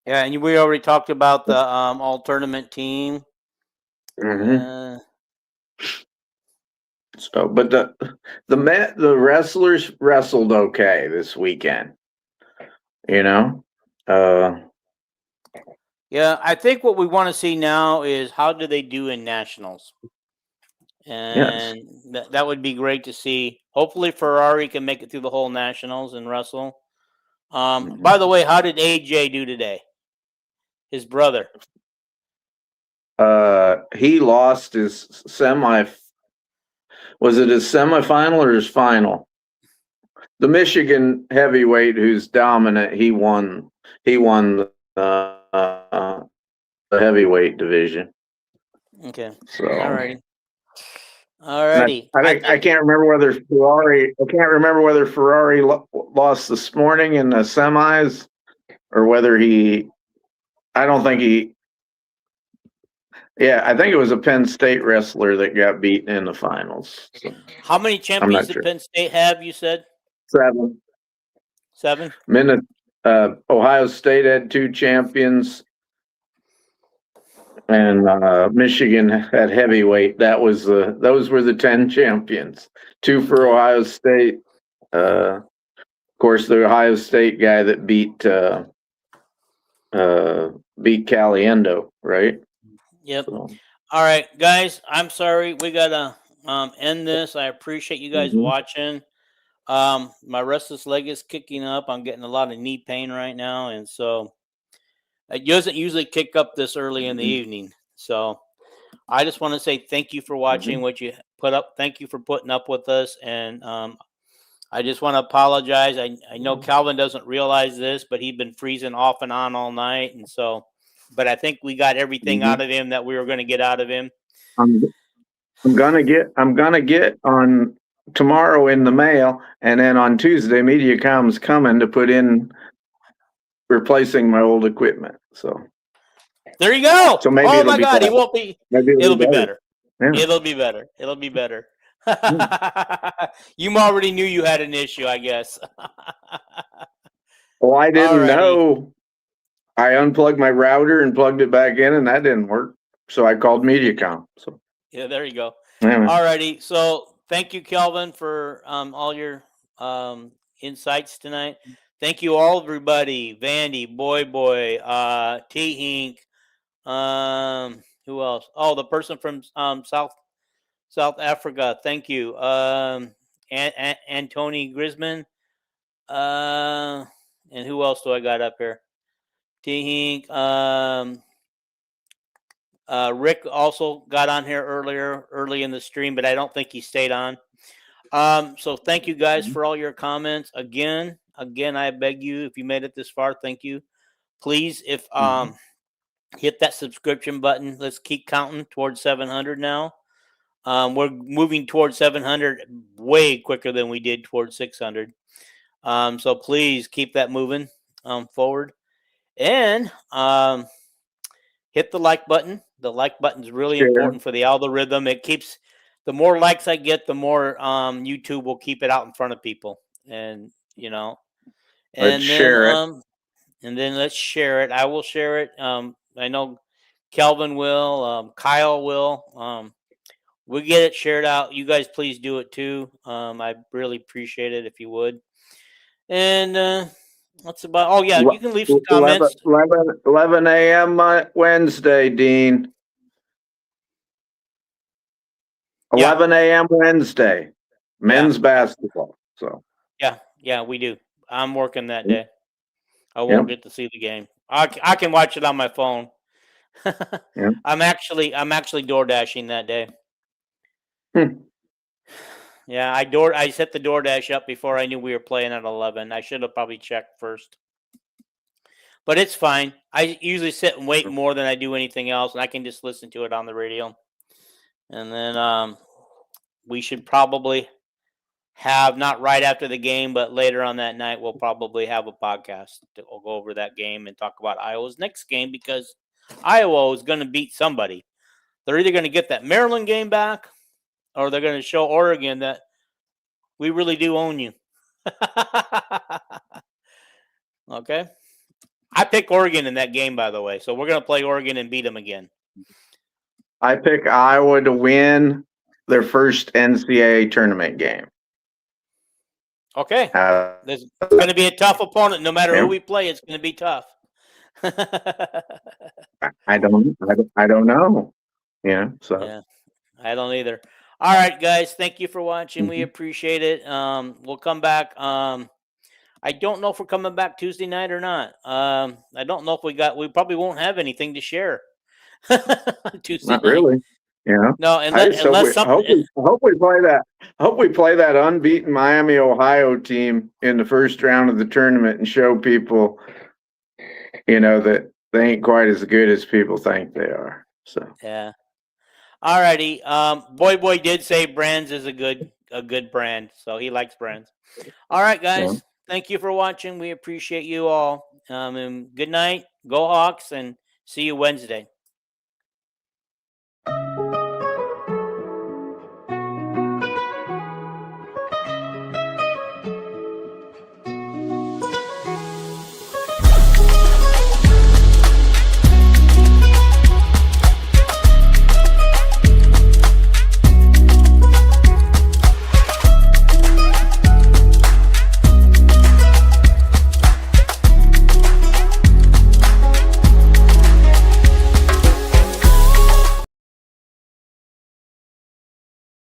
and we already talked about the all tournament team. So, but the wrestlers wrestled okay this weekend. Yeah, I think what we want to see now is how do they do in nationals, and that would be great to see. Hopefully, Ferrari can make it through the whole nationals and wrestle. By the way, how did AJ do today? His brother. He lost his semi. Was it his semifinal or his final? The Michigan heavyweight, who's dominant, he won the heavyweight division. Okay. So, alrighty. I can't remember whether Ferrari lost this morning in the semis, or whether I don't think he. Yeah, I think it was a Penn State wrestler that got beaten in the finals. So, how many champions did Penn State have, you said? 7. 7? Ohio State had 2 champions, and Michigan had heavyweight. Those were the 10 champions. 2 for Ohio State. Of course, the Ohio State guy that beat beat Caliendo, right? Yep. So, All right, guys. I'm sorry. We gotta end this. I appreciate you guys watching. My restless leg is kicking up. I'm getting a lot of knee pain right now, and so it doesn't usually kick up this early in the evening. So I just want to say thank you for watching what you put up. Thank you for putting up with us, and I just want to apologize. I know Calvin doesn't realize this, but he'd been freezing off and on all night, and so. But I think we got everything out of him that we were going to get out of him. I'm gonna get on tomorrow in the mail, and then on Tuesday, MediaCom's coming to put in replacing my old equipment. So there you go. So maybe oh it'll my be God, better. he won't be. Maybe It'll be better. Yeah. It'll be better. It'll be better. You already knew you had an issue, I guess. Well, I didn't Alrighty. know. I unplugged my router and plugged it back in, and that didn't work. So I called MediaCom. So Yeah, there you go. anyway. Alrighty. So thank you, Kelvin, for all your insights tonight. Thank you all, everybody. Vandy, Boy, T Hink. Who else? Oh, the person from South Africa. Thank you. Antony Grisman. And who else do I got up here? T Hink. Rick also got on here early in the stream, but I don't think he stayed on. So thank you guys for all your comments. Again, I beg you, if you made it this far, thank you. Please, if hit that subscription button. Let's keep counting towards 700 now. We're moving towards 700 way quicker than we did towards 600. So please keep that moving forward. And hit the like button. The like button is really important for the algorithm. It keeps, the more likes I get, the more YouTube will keep it out in front of people. And, you know, and then let's share it. I will share it. I know Kelvin will, Kyle will. We'll get it shared out. You guys please do it too. I really appreciate it if you would. And that's about. Oh yeah, you can leave some comments. 11 a.m. Wednesday, Dean. 11 a.m. Wednesday, men's basketball. So yeah, we do. I'm working that day. I won't get to see the game. I can watch it on my phone. I'm actually door dashing that day. Yeah, I set the DoorDash up before I knew we were playing at 11. I should have probably checked first. But it's fine. I usually sit and wait more than I do anything else, and I can just listen to it on the radio. And then we should probably have, not right after the game, but later on that night, we'll probably have a podcast to go over that game and talk about Iowa's next game, because Iowa is going to beat somebody. They're either going to get that Maryland game back, or they're going to show Oregon that we really do own you. Okay? I pick Oregon in that game, by the way. So we're going to play Oregon and beat them again. I pick Iowa to win their first NCAA tournament game. Okay. It's going to be a tough opponent. No matter who we play, it's going to be tough. I don't know. Yeah. So. Yeah, I don't either. All right, guys. Thank you for watching. We appreciate it. We'll come back. I don't know if we're coming back Tuesday night or not. I don't know if we probably won't have anything to share. Tuesday Not night. really. Yeah. No, unless something. Hope we play that. Hope we play that unbeaten Miami, Ohio team in the first round of the tournament and show people, that they ain't quite as good as people think they are. So. Yeah. All righty. Boy did say Brands is a good brand, so he likes Brands. All right, guys. Yeah. Thank you for watching. We appreciate you all. And good night. Go Hawks, and see you Wednesday.